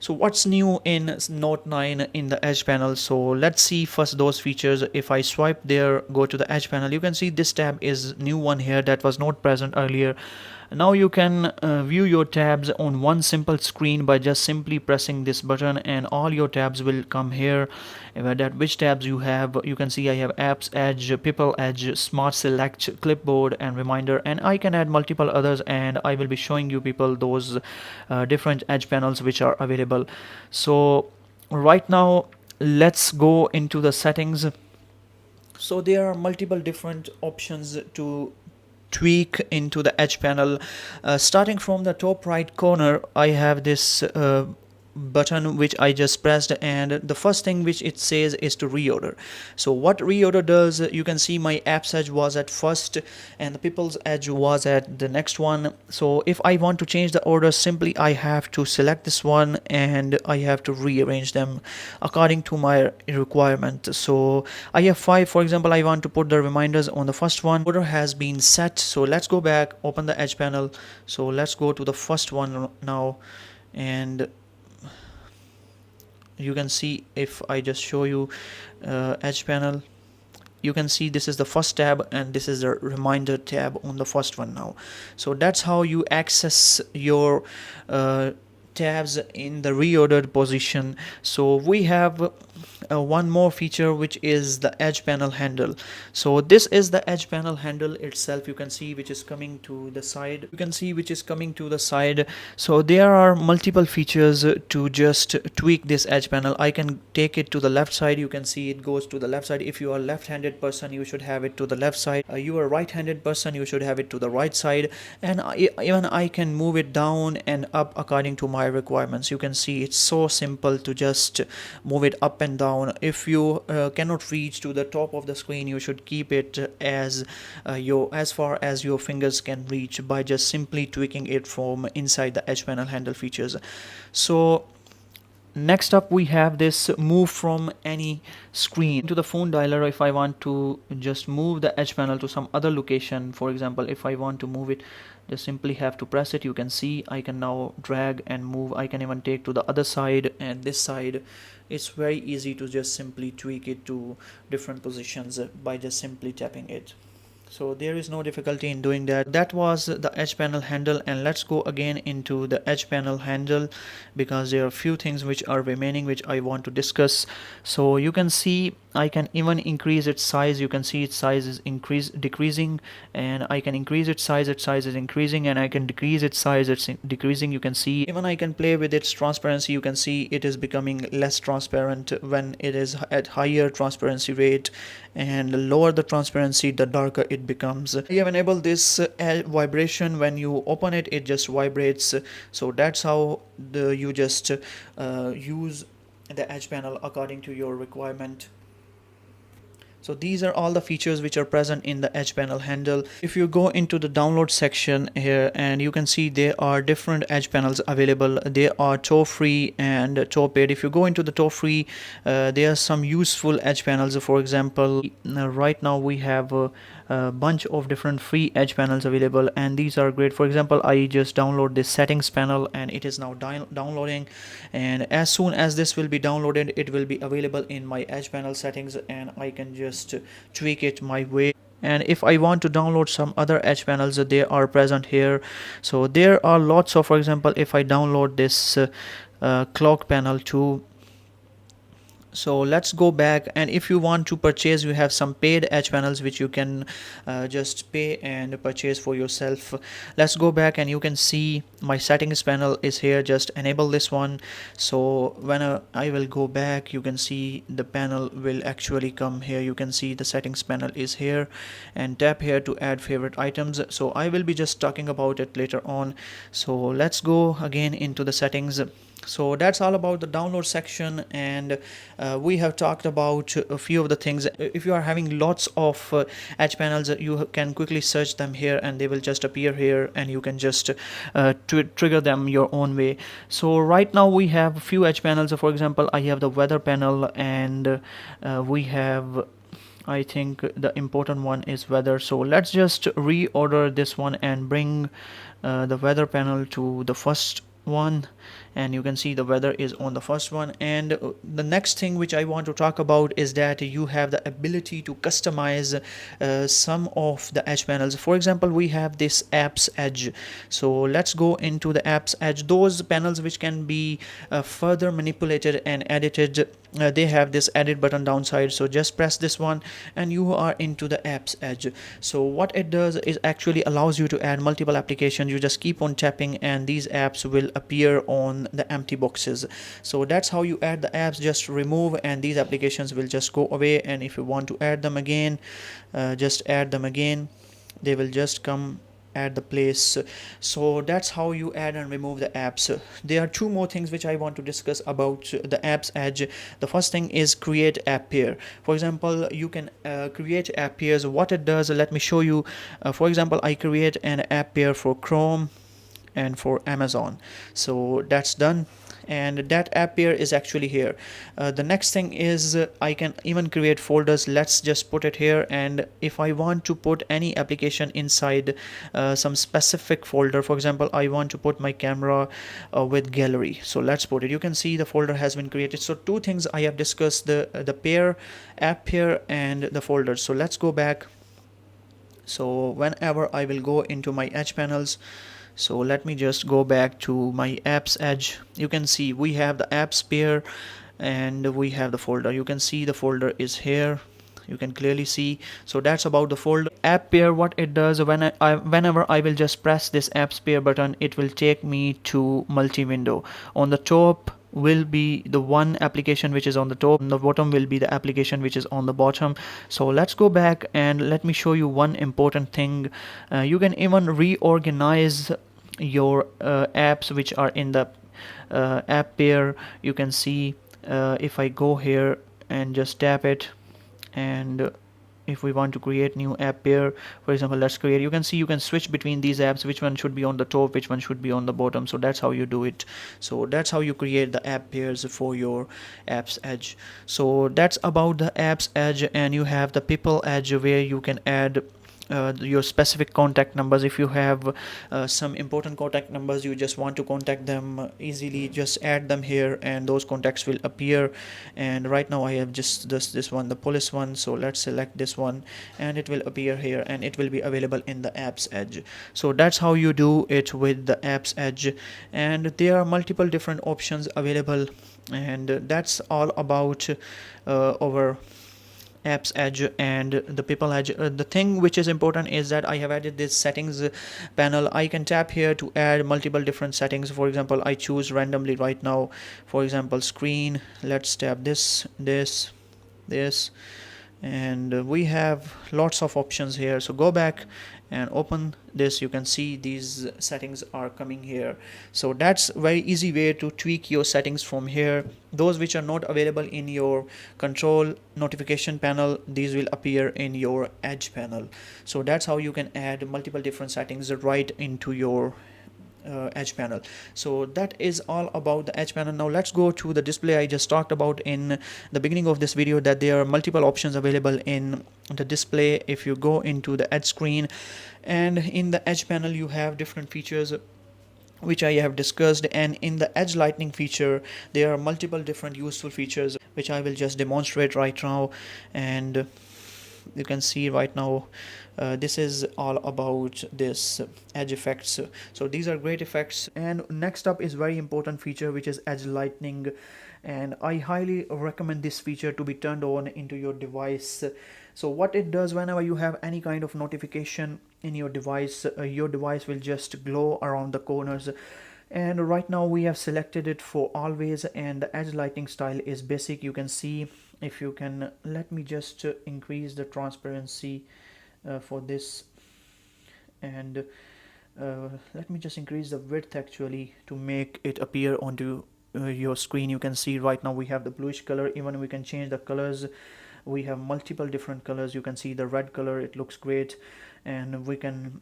what's new in Note 9 in the edge panel? So let's see first those features. If I swipe there, go to the edge panel, you can see this tab is new one here that was not present earlier. Now you can view your tabs on one simple screen by just simply pressing this button, and all your tabs will come here. That which tabs you have, you can see I have apps, edge, people edge, smart select, clipboard and reminder, and I can add multiple others, and I will be showing you people those different edge panels which are available. So right now let's go into the settings. So there are multiple different options to tweak into the edge panel. Starting from the top right corner, I have this button which I just pressed, and the first thing which it says is to reorder. So what reorder does, you can see my apps edge was at first and the people's edge was at the next one. So if I want to change the order, simply I have to select this one and I have to rearrange them according to my requirement. So I have 5, for example, I want to put the reminders on the first one. Order has been set. So let's go back, open the edge panel. So let's go to the first one now, and you can see if I just show you edge panel, you can see this is the first tab and this is the reminder tab on the first one now. So that's how you access your tabs in the reordered position. So we have one more feature which is the edge panel handle. So this is the edge panel handle itself. You can see which is coming to the side. So there are multiple features to just tweak this edge panel. I can take it to the left side. You can see it goes to the left side. If you are a left-handed person, you should have it to the left side. You are a right-handed person, you should have it to the right side. And even I can move it down and up according to my requirements. You can see it's so simple to just move it up and down. If you cannot reach to the top of the screen, you should keep it as far as your fingers can reach by just simply tweaking it from inside the edge panel handle features. So next up we have this move from any screen to the phone dialer. If I want to just move the edge panel to some other location, for example, if I want to move it, just simply have to press it. You can see I can now drag and move. I can even take to the other side and this side. It's very easy to just simply tweak it to different positions by just simply tapping it. So there is no difficulty in doing that. That was the edge panel handle, and let's go again into the edge panel handle because there are a few things which are remaining which I want to discuss. So you can see I can even increase its size. You can see its size is decreasing, and I can increase its size is increasing, and I can decrease its size, it's decreasing. You can see even I can play with its transparency. You can see it is becoming less transparent when it is at higher transparency rate, and lower the transparency, the darker it becomes. You have enabled this vibration. When you open it, it just vibrates. So that's how you just use the edge panel according to your requirement. So these are all the features which are present in the edge panel handle. If you go into the download section here, and you can see there are different edge panels available. There are toe free and toe paid. If you go into the toe free, there are some useful edge panels. For example, right now we have a bunch of different free edge panels available, and these are great. For example, I just download this settings panel and it is now downloading, and as soon as this will be downloaded, it will be available in my edge panel settings, and I can just tweak it my way. And if I want to download some other edge panels, they are present here. So there are lots of, for example, if I download this clock panel too. So let's go back, and if you want to purchase, you have some paid edge panels which you can just pay and purchase for yourself. Let's go back, and you can see my settings panel is here. Just enable this one. So when I will go back, you can see the panel will actually come here. You can see the settings panel is here, and tap here to add favorite items. So I will be just talking about it later on. So let's go again into the settings. So that's all about the download section, and we have talked about a few of the things. If you are having lots of edge panels, you can quickly search them here and they will just appear here, and you can just trigger them your own way. So right now we have a few edge panels. For example, I have the weather panel, and we have, I think the important one is weather. So let's just reorder this one and bring the weather panel to the first one, and you can see the weather is on the first one. And the next thing which I want to talk about is that you have the ability to customize some of the edge panels. For example, we have this apps edge. So let's go into the apps edge. Those panels which can be further manipulated and edited, they have this edit button downside. So just press this one and you are into the apps edge. So what it does is actually allows you to add multiple applications. You just keep on tapping and these apps will appear on the empty boxes. So that's how you add the apps. Just remove and these applications will just go away, and if you want to add them again, just add them again, they will just come at the place. So that's how you add and remove the apps. There are two more things which I want to discuss about the apps edge. The first thing is create app pair. For example, you can create app pairs. What it does, let me show you. For example, I create an app pair for Chrome and for Amazon. So that's done, and that app pair is actually here. The next thing is I can even create folders. Let's just put it here, and if I want to put any application inside some specific folder, for example, I want to put my camera with gallery, so let's put it. You can see the folder has been created. So two things I have discussed, the pair, app pair, and the folders. So let's go back. So whenever I will go into my edge panels, so let me just go back to my apps edge. You can see we have the apps pair and we have the folder. You can see the folder is here, you can clearly see. So that's about the folder. App pair, what it does, whenever I will just press this apps pair button, it will take me to multi-window. On the top will be the one application which is on the top, and the bottom will be the application which is on the bottom. So let's go back and let me show you one important thing. You can even reorganize your apps which are in the app pair. You can see if I go here and just tap it, and if we want to create new app pair, for example, let's create, you can see you can switch between these apps, which one should be on the top, which one should be on the bottom. So that's how you do it. So that's how you create the app pairs for your apps edge. So that's about the apps edge. And you have the people edge, where you can add your specific contact numbers. If you have some important contact numbers, you just want to contact them easily, just add them here and those contacts will appear. And right now I have just this one, the police one. So let's select this one and it will appear here, and it will be available in the apps edge. So that's how you do it with the apps edge, and there are multiple different options available. And that's all about our apps edge and the people edge. The thing which is important is that I have added this settings panel. I can tap here to add multiple different settings. For example, I choose randomly right now, for example, screen. Let's tap this, and we have lots of options here. So go back and open this, you can see these settings are coming here. So that's very easy way to tweak your settings from here. Those which are not available in your control notification panel, these will appear in your edge panel. So that's how you can add multiple different settings right into your edge panel. So that is all about the edge panel. Now let's go to the display. I just talked about in the beginning of this video that there are multiple options available in the display. If you go into the edge screen, and in the edge panel you have different features which I have discussed, and in the edge lightning feature there are multiple different useful features which I will just demonstrate right now. And you can see right now this is all about this edge effects. So these are great effects. And next up is very important feature, which is edge lightning, and I highly recommend this feature to be turned on into your device. So what it does, whenever you have any kind of notification in your device will just glow around the corners. And right now we have selected it for always, and the edge lighting style is basic. You can see, if you can, let me just increase the transparency for this, and let me just increase the width actually to make it appear onto your screen. You can see right now we have the bluish color. Even we can change the colors. We have multiple different colors. You can see the red color, it looks great, and we can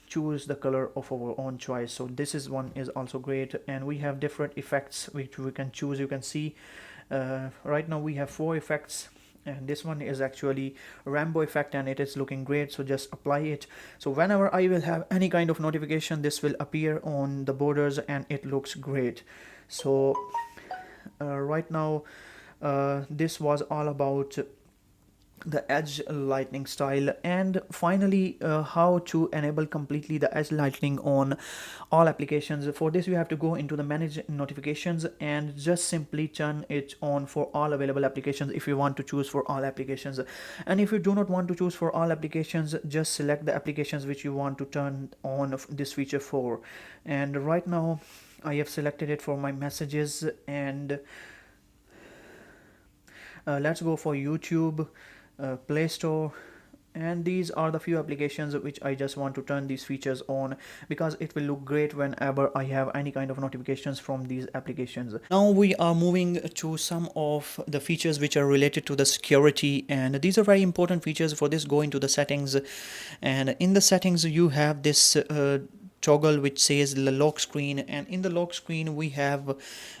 choose the color of our own choice. So this is one is also great, and we have different effects which we can choose. You can see right now we have 4 effects, and this one is actually rainbow effect, and it is looking great. So just apply it. So whenever I will have any kind of notification, this will appear on the borders and it looks great. So right now this was all about the edge lightning style. And finally how to enable completely the edge lightning on all applications. For this you have to go into the manage notifications and just simply turn it on for all available applications if you want to choose for all applications. And if you do not want to choose for all applications, just select the applications which you want to turn on this feature for. And right now I have selected it for my messages, and let's go for YouTube, Play Store, and these are the few applications which I just want to turn these features on, because it will look great whenever I have any kind of notifications from these applications. Now we are moving to some of the features which are related to the security, and these are very important features. For this, go into the settings, and in the settings you have this toggle which says the lock screen, and in the lock screen we have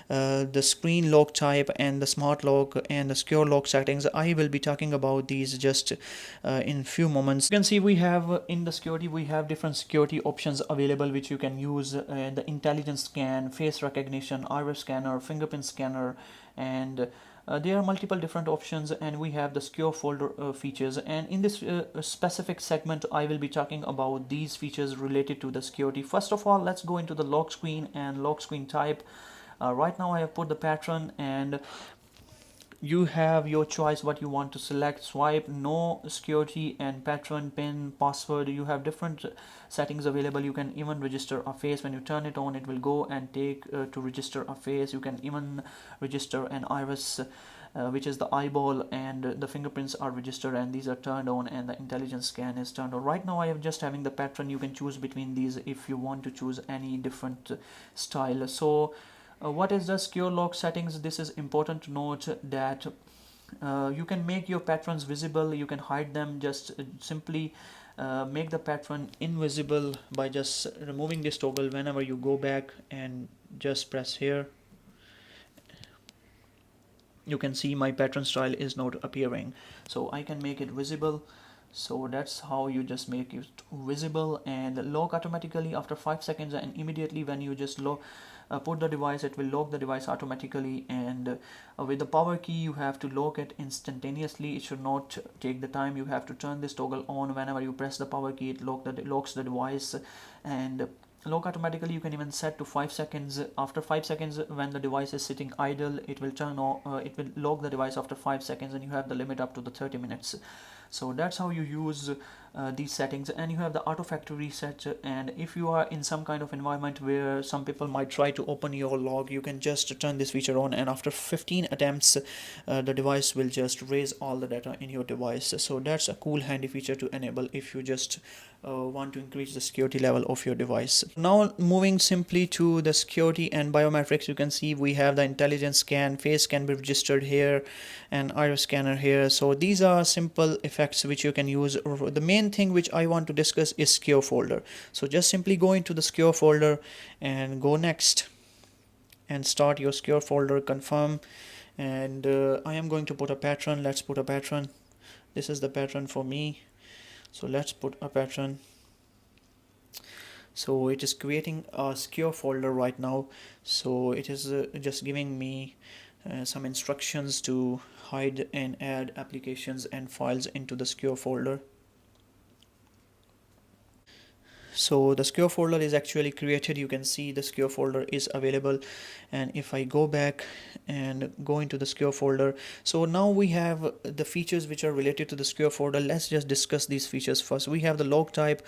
the screen lock type and the smart lock and the secure lock settings. I will be talking about these just in few moments. You can see we have in the security we have different security options available which you can use, the intelligence scan, face recognition, iris scanner, fingerprint scanner, and there are multiple different options. And we have the secure folder features, and in this specific segment I will be talking about these features related to the security. First of all, let's go into the lock screen and lock screen type. Right now I have put the pattern, and you have your choice what you want to select: swipe, no, security, and pattern, pin, password. You have different settings available. You can even register a face. When you turn it on, it will go and take to register a face. You can even register an iris, which is the eyeball, and the fingerprints are registered and these are turned on, and the intelligence scan is turned on. Right now I am just having the pattern. You can choose between these if you want to choose any different style. So what is the secure lock settings? This is important to note that you can make your patterns visible, you can hide them. Just simply make the pattern invisible by just removing this toggle. Whenever you go back and just press here, you can see my pattern style is not appearing, so I can make it visible. So that's how you just make it visible. And lock automatically after 5 seconds, and immediately when you just put the device, it will lock the device automatically. And with the power key you have to lock it instantaneously. It should not take the time. You have to turn this toggle on. Whenever you press the power key, it locks the device and lock automatically. You can even set to 5 seconds. After 5 seconds, when the device is sitting idle, it will turn on, it will lock the device after 5 seconds, and you have the limit up to the 30 minutes. So that's how you use these settings. And you have the auto factory reset, and if you are in some kind of environment where some people might try to open your log, you can just turn this feature on, and after 15 attempts the device will just raise all the data in your device. So that's a cool handy feature to enable if you just want to increase the security level of your device. Now moving simply to the security and biometrics, you can see we have the intelligence scan, face can be registered here, and iris scanner here. So these are simple effects which you can use. The main thing which I want to discuss is secure folder. So just simply go into the secure folder and go next and start your secure folder, confirm, and I am going to put a pattern. Let's put a pattern. This is the pattern for me, so let's put a pattern. So it is creating a secure folder right now. So it is just giving me some instructions to hide and add applications and files into the secure folder. So the secure folder is actually created. You can see the secure folder is available, and if I go back and go into the secure folder, so now we have the features which are related to the secure folder. Let's just discuss these features first. We have the log type,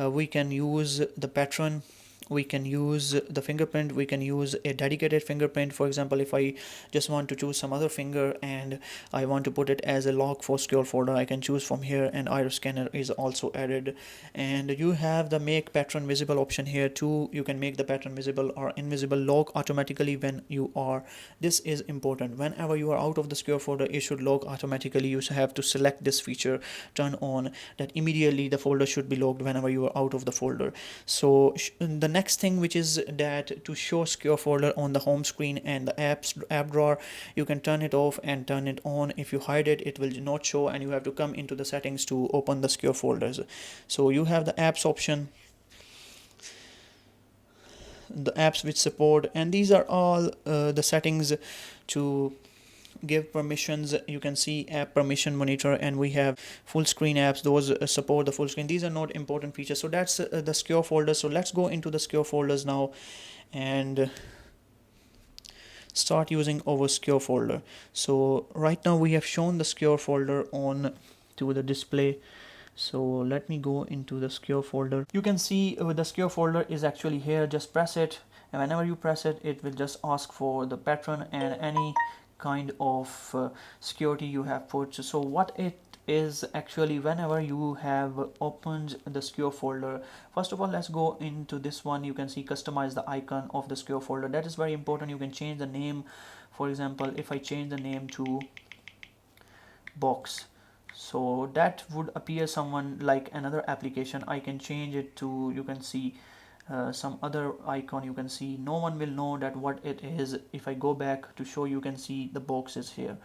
we can use the pattern, we can use the fingerprint, we can use a dedicated fingerprint. For example, if I just want to choose some other finger and I want to put it as a log for secure folder, I can choose from here, and iris scanner is also added. And you have the make pattern visible option here too. You can make the pattern visible or invisible, log automatically when you are, this is important, whenever you are out of the secure folder it should log automatically. You have to select this feature, turn on, that immediately the folder should be logged whenever you are out of the folder. So the next thing, which is that to show secure folder on the home screen and the app drawer, you can turn it off and turn it on. If you hide it, it will not show, and you have to come into the settings to open the secure folders. So you have the apps option, the apps which support, and these are all the settings to give permissions. You can see app permission monitor, and we have full screen apps, those support the full screen. These are not important features. So that's the secure folder. So let's go into the secure folders now and start using our secure folder. So right now we have shown the secure folder on to the display. So let me go into the secure folder. You can see the secure folder is actually here. Just press it, and whenever you press it, it will just ask for the pattern and any kind of security you have put. So what it is actually, whenever you have opened the secure folder, first of all, let's go into this one. You can see customize the icon of the secure folder. That is very important. You can change the name. For example, if I change the name to box, so that would appear someone like another application. I can change it to, you can see some other icon. You can see no one will know that what it is. If I go back to show, you can see the box is here.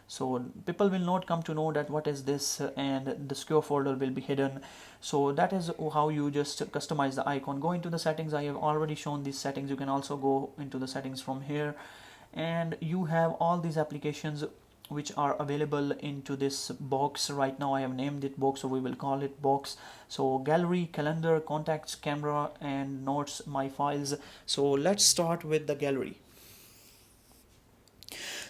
So people will not come to know that what is this, and the secure folder will be hidden. So that is how you just customize the icon. Go into the settings. I have already shown these settings. You can also go into the settings from here, and you have all these applications which are available into this box. Right now I have named it box, so we will call it box. So gallery, calendar, contacts, camera, and notes, my files. So let's start with the gallery.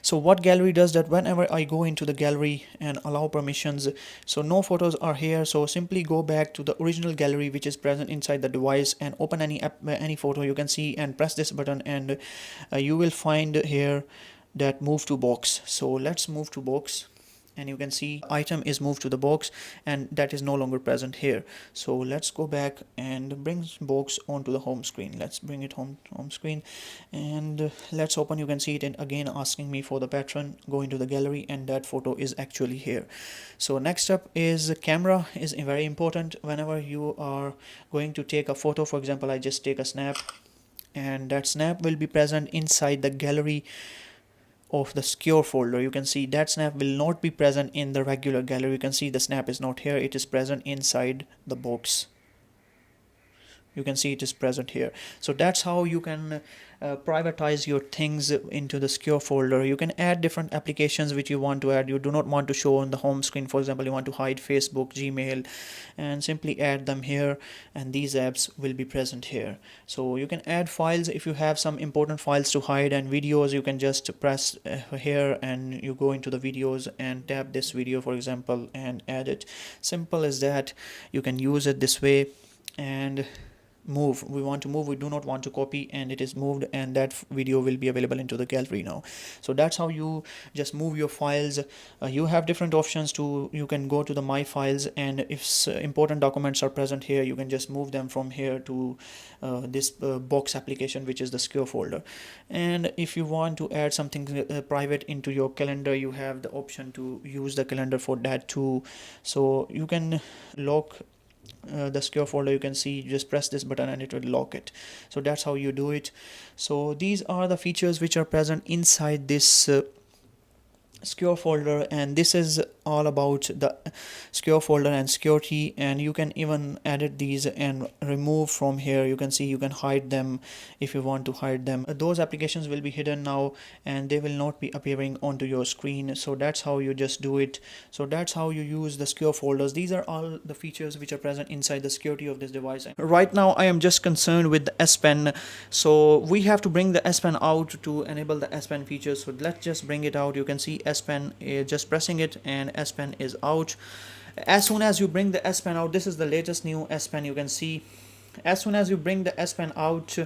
So what gallery does that, whenever I go into the gallery and allow permissions, so no photos are here, so simply go back to the original gallery which is present inside the device and open any app, any photo you can see, and press this button, and you will find here that move to box. So let's move to box, and you can see item is moved to the box, and that is no longer present here. So let's go back and bring box onto the home screen. Let's bring it home screen, and let's open. You can see it, and again asking me for the pattern. Go into the gallery, and that photo is actually here. So next up is camera, is very important. Whenever you are going to take a photo, for example, I just take a snap, and that snap will be present inside the gallery of the secure folder. You can see that snap will not be present in the regular gallery. You can see the snap is not here, it is present inside the box. You can see it is present here. So that's how you can privatize your things into the secure folder. You can add different applications which you want to add, you do not want to show on the home screen. For example, you want to hide Facebook, Gmail, and simply add them here, and these apps will be present here. So you can add files if you have some important files to hide, and videos you can just press here and you go into the videos and tap this video, for example, and add it. Simple as that. You can use it this way. And move, we want to move, we do not want to copy, and it is moved, and that video will be available into the gallery now. So that's how you just move your files. You have different options to, you can go to the my files, and if important documents are present here, you can just move them from here to this box application, which is the secure folder. And if you want to add something private into your calendar, you have the option to use the calendar for that too. So you can lock the secure folder. You can see, just press this button and it will lock it. So that's how you do it. So these are the features which are present inside this secure folder, and this is all about the secure folder and security. And you can even edit these and remove from here. You can see you can hide them if you want to hide them. Those applications will be hidden now and they will not be appearing onto your screen. So that's how you just do it. So that's how you use the secure folders. These are all the features which are present inside the security of this device. Right now I am just concerned with the S Pen. So we have to bring the S Pen out to enable the S Pen features. So let's just bring it out. You can see S Pen, just pressing it and S Pen is out. As soon as you bring the S Pen out, this is the latest new S Pen. You can see as soon as you bring the S Pen out,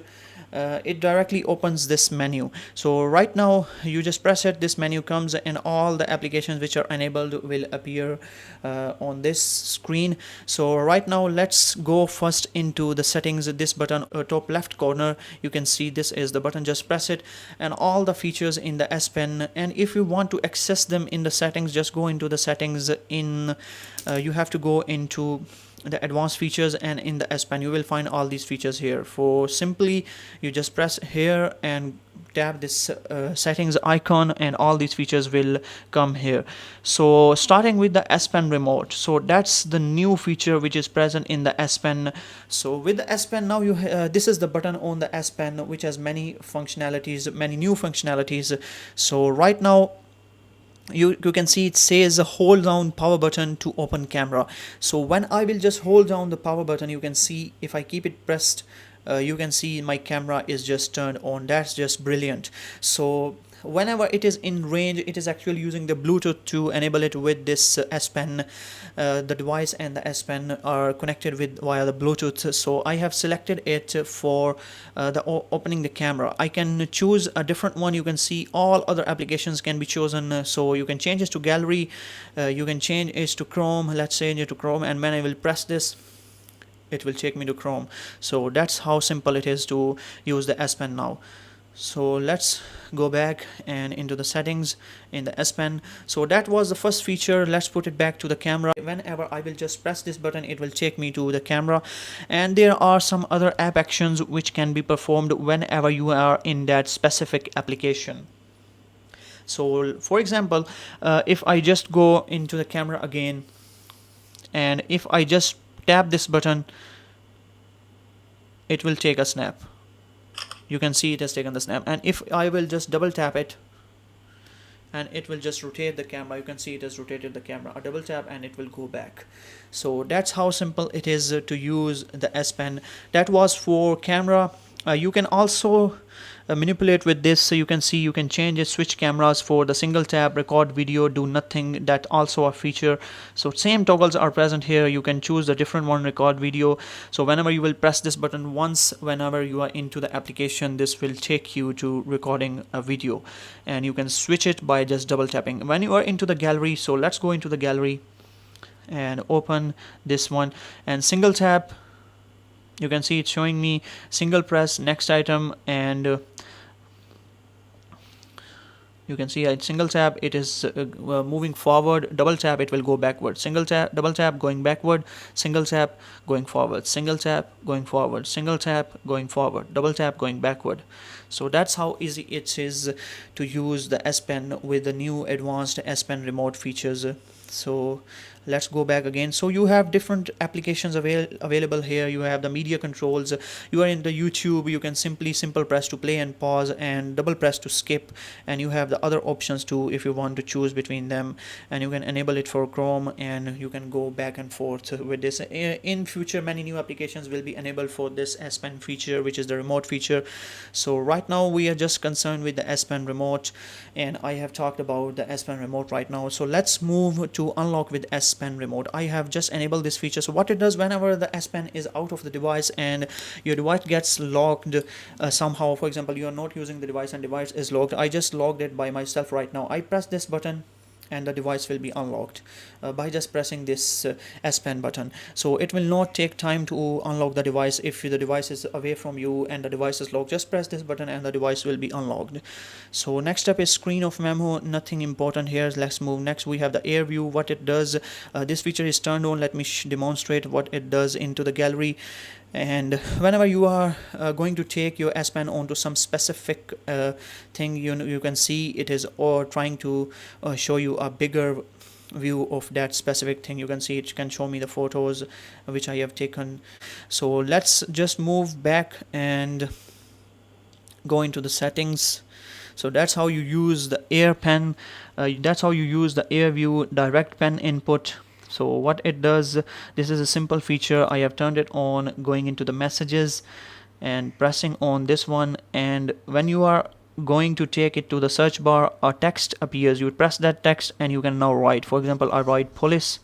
it directly opens this menu. So right now you just press it, this menu comes, and all the applications which are enabled will appear on this screen. So right now let's go first into the settings. This button, top left corner, you can see this is the button. Just press it and all the features in the S Pen, and if you want to access them in the settings, just go into the settings. In you have to go into the advanced features, and in the S Pen you will find all these features here. For simply, you just press here and tap this settings icon, and all these features will come here. So starting with the S Pen remote, so that's the new feature which is present in the S Pen. So with the S Pen now, you this is the button on the S Pen which has many functionalities, many new functionalities. So right now you can see it says hold down power button to open camera. So when I will just hold down the power button, you can see if I keep it pressed, you can see my camera is just turned on. That's just brilliant. So whenever it is in range, it is actually using the Bluetooth to enable it with this S Pen. The device and the S Pen are connected with via the Bluetooth. So I have selected it for the opening the camera. I can choose a different one. You can see all other applications can be chosen. So you can change it to gallery, you can change it to Chrome. Let's change it to Chrome, and when I will press this, it will take me to Chrome. So that's how simple it is to use the S Pen now. So let's go back and into the settings in the S Pen. So that was the first feature. Let's put it back to the camera. Whenever I will just press this button, it will take me to the camera, and there are some other app actions which can be performed whenever you are in that specific application. So for example, if I just go into the camera again, and if I just tap this button, it will take a snap. You can see it has taken the snap. And if I will just double tap it, and it will just rotate the camera, you can see it has rotated the camera. A double tap and it will go back. So that's how simple it is to use the S Pen. That was for camera. You can also manipulate with this. So you can see you can change it, switch cameras for the single tap, record video, do nothing. That also a feature. So same toggles are present here. You can choose the different one, record video. So whenever you will press this button once, whenever you are into the application, this will take you to recording a video, and you can switch it by just double tapping. When you are into the gallery, so let's go into the gallery and open this one, and single tap, you can see it's showing me single press, next item, and you can see single tap, it is moving forward. Double tap, it will go backward. Single tap, double tap, going backward. Single tap, going forward. Single tap, going forward. Single tap, going forward. Double tap, going backward. So that's how easy it is to use the S Pen with the new advanced S Pen remote features. So Let's go back again. So you have different applications available here. You have the media controls. You are in the YouTube, you can simple press to play and pause, and double press to skip. And you have the other options too if you want to choose between them, and you can enable it for Chrome, and you can go back and forth with this. In future, many new applications will be enabled for this S Pen feature, which is the remote feature. So right now we are just concerned with the S Pen remote, and I have talked about the S Pen remote right now. So let's move to unlock with S Pen remote. I have just enabled this feature. So what it does, whenever the S Pen is out of the device and your device gets locked somehow, for example, you are not using the device and device is locked. I just logged it by myself right now. I press this button and the device will be unlocked by just pressing this S Pen button. So it will not take time to unlock the device. If the device is away from you and the device is locked, just press this button and the device will be unlocked. So next up is screen of memo. Nothing important here. Let's move next. We have the air view. What it does, this feature is turned on. Let me demonstrate what it does into the gallery. And whenever you are going to take your S Pen onto some specific thing, you can see it is trying to show you a bigger view of that specific thing. You can see it can show me the photos which I have taken. So let's just move back and go into the settings. So that's how you use the air pen. That's how you use the air view direct pen input. So what it does, this is a simple feature. I have turned it on, going into the messages and pressing on this one, and when you are going to take it to the search bar, a text appears. You press that text and you can now write. For example, I write police,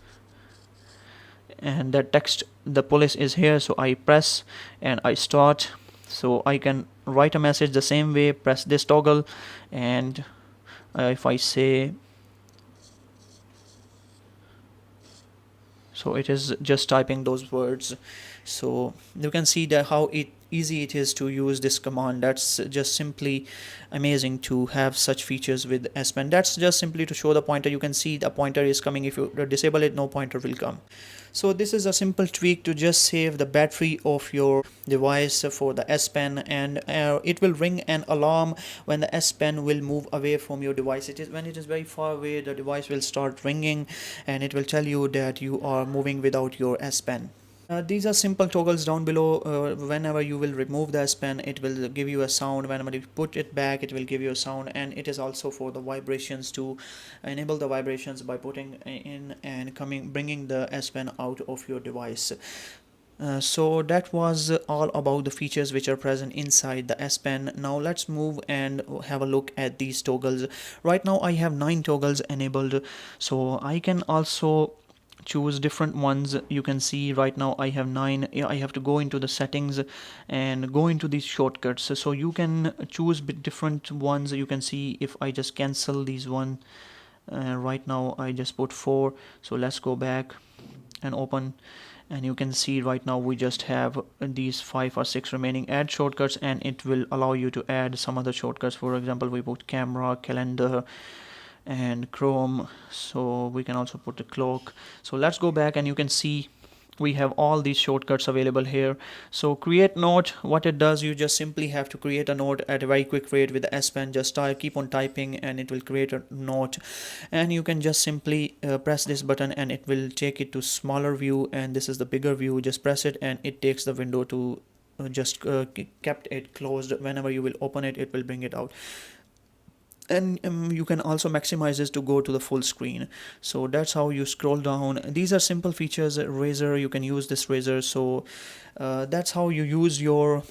and that text, the police is here, so I press and I start. So I can write a message the same way, press this toggle, and if I say, so it is just typing those words. So you can see that how easy it is to use this command. That's just simply amazing to have such features with S Pen. That's just simply to show the pointer. You can see the pointer is coming. If you disable it, no pointer will come. So this is a simple tweak to just save the battery of your device for the S Pen, and it will ring an alarm when the S Pen will move away from your device. It is when it is very far away, the device will start ringing and it will tell you that you are moving without your S Pen. These are simple toggles down below. Whenever you will remove the S Pen, it will give you a sound. Whenever you put it back, it will give you a sound, and it is also for the vibrations, to enable the vibrations by putting in and bringing the S Pen out of your device. So that was all about the features which are present inside the S Pen. Now let's move and have a look at these toggles. Right now I have 9 toggles enabled, so I can also choose different ones. You can see right now I have 9. I have to go into the settings and go into these shortcuts, so you can choose different ones. You can see if I just cancel these one, right now I just put 4. So let's go back and open, and you can see right now we just have these 5 or 6 remaining. Add shortcuts, and it will allow you to add some other shortcuts. For example, we put camera, calendar, and Chrome, so we can also put the clock. So let's go back, and you can see we have all these shortcuts available here. So create note, what it does, you just simply have to create a note at a very quick rate with the S Pen. Just keep on typing and it will create a note, and you can just simply press this button and it will take it to smaller view, and this is the bigger view. Just press it and it takes the window to just kept it closed. Whenever you will open it, it will bring it out. And you can also maximize this to go to the full screen. So that's how you scroll down. These are simple features. Razor, you can use this razor. So that's how you use your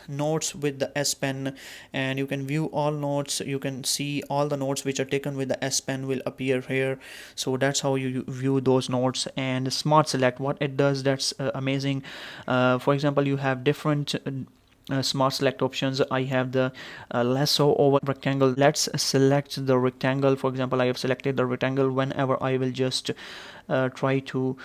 notes with the S Pen, and you can view all notes. You can see all the notes which are taken with the S Pen will appear here. So that's how you view those notes. And smart select, what it does, that's amazing. For example, you have different smart select options. I have the lasso over rectangle. Let's select the rectangle. For example, I have selected the rectangle. Whenever I will just try to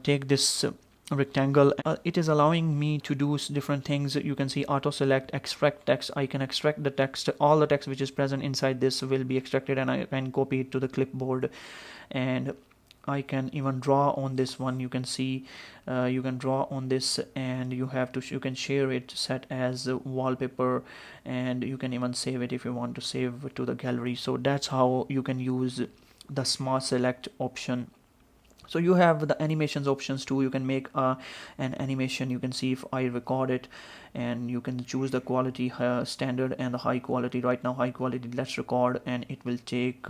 take this rectangle, it is allowing me to do different things. You can see auto select, extract text. I can extract the text. All the text which is present inside this will be extracted, and I can copy it to the clipboard. And I can even draw on this one. You can see you can draw on this, and you can share it, set as wallpaper, and you can even save it if you want to save it to the gallery. So that's how you can use the smart select option. So you have the animations options too. You can make an animation. You can see if I record it, and you can choose the quality, standard and the high quality. Right now high quality, let's record, and it will take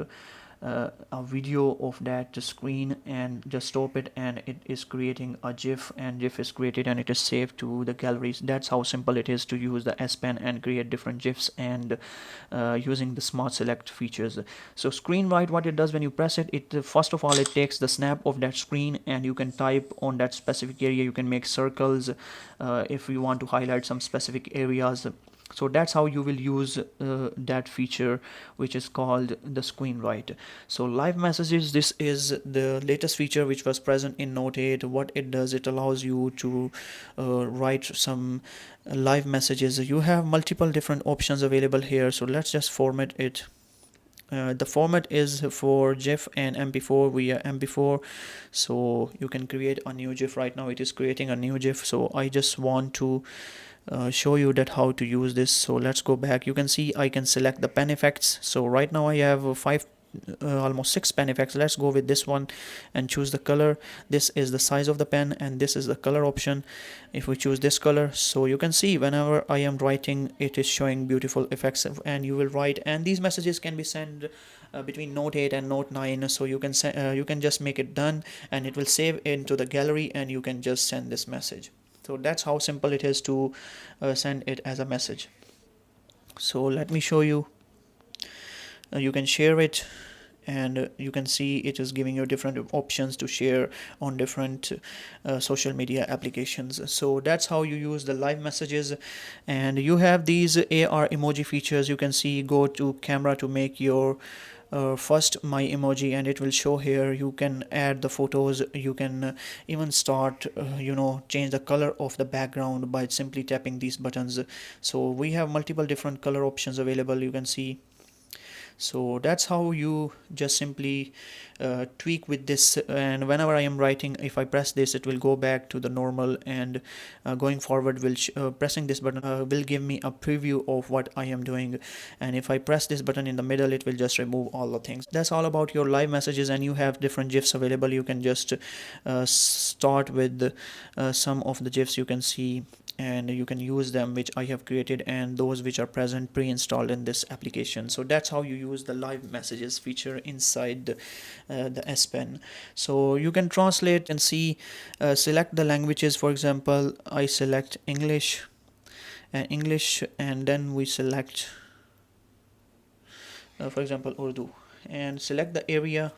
a video of that screen and just stop it, and it is creating a GIF, and GIF is created and it is saved to the galleries. That's how simple it is to use the S Pen and create different GIFs, and using the smart select features. So screen write, what it does when you press it, first of all it takes the snap of that screen, and you can type on that specific area. You can make circles if you want to highlight some specific areas. So that's how you will use that feature, which is called the screen write. So live messages, this is the latest feature which was present in Note 8. What it does, it allows you to write some live messages. You have multiple different options available here, so let's just format it. The format is for GIF and MP4 via MP4. So you can create a new GIF. Right now it is creating a new GIF, so I just want to show you that how to use this. So let's go back. You can see I can select the pen effects. So right now I have five almost 6 pen effects. Let's go with this one and choose the color. This is the size of the pen, and this is the color option. If we choose this color, so you can see whenever I am writing, it is showing beautiful effects, and you will write, and these messages can be sent between Note 8 and Note 9. So you can just make it done, and it will save into the gallery, and you can just send this message. So that's how simple it is to send it as a message. So let me show you. You can share it, and you can see it is giving you different options to share on different social media applications. So that's how you use the live messages. And you have these AR emoji features. You can see, go to camera to make your first my emoji, and it will show here. You can add the photos. You can even start change the color of the background by simply tapping these buttons. So we have multiple different color options available, you can see. So that's how you just simply tweak with this. And whenever I am writing, if I press this, it will go back to the normal, and going forward will pressing this button will give me a preview of what I am doing. And if I press this button in the middle, it will just remove all the things. That's all about your live messages, and you have different GIFs available. You can just start with some of the GIFs you can see, and you can use them which I have created, and those which are present pre-installed in this application. So that's how you use the live messages feature inside the S Pen. So you can translate and see, select the languages. For example, I select English, and then we select for example Urdu, and select the area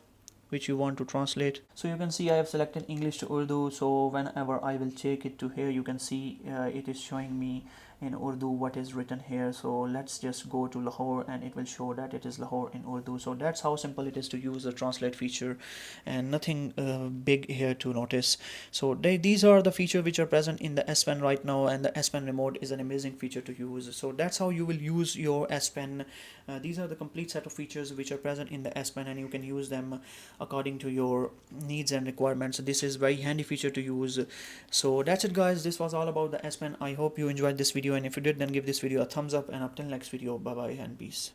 which you want to translate. So you can see I have selected English to Urdu. So whenever I will take it to here, you can see it is showing me in Urdu what is written here. So let's just go to Lahore, and it will show that it is Lahore in Urdu. So that's how simple it is to use the translate feature, and nothing big here to notice. So these are the features which are present in the S Pen right now, and the S Pen remote is an amazing feature to use. So that's how you will use your S Pen. These are the complete set of features which are present in the S Pen, and you can use them according to your needs and requirements. This is very handy feature to use. So that's it guys, this was all about the S Pen. I hope you enjoyed this video, and if you did, then give this video a thumbs up, and up till next video, bye bye and peace.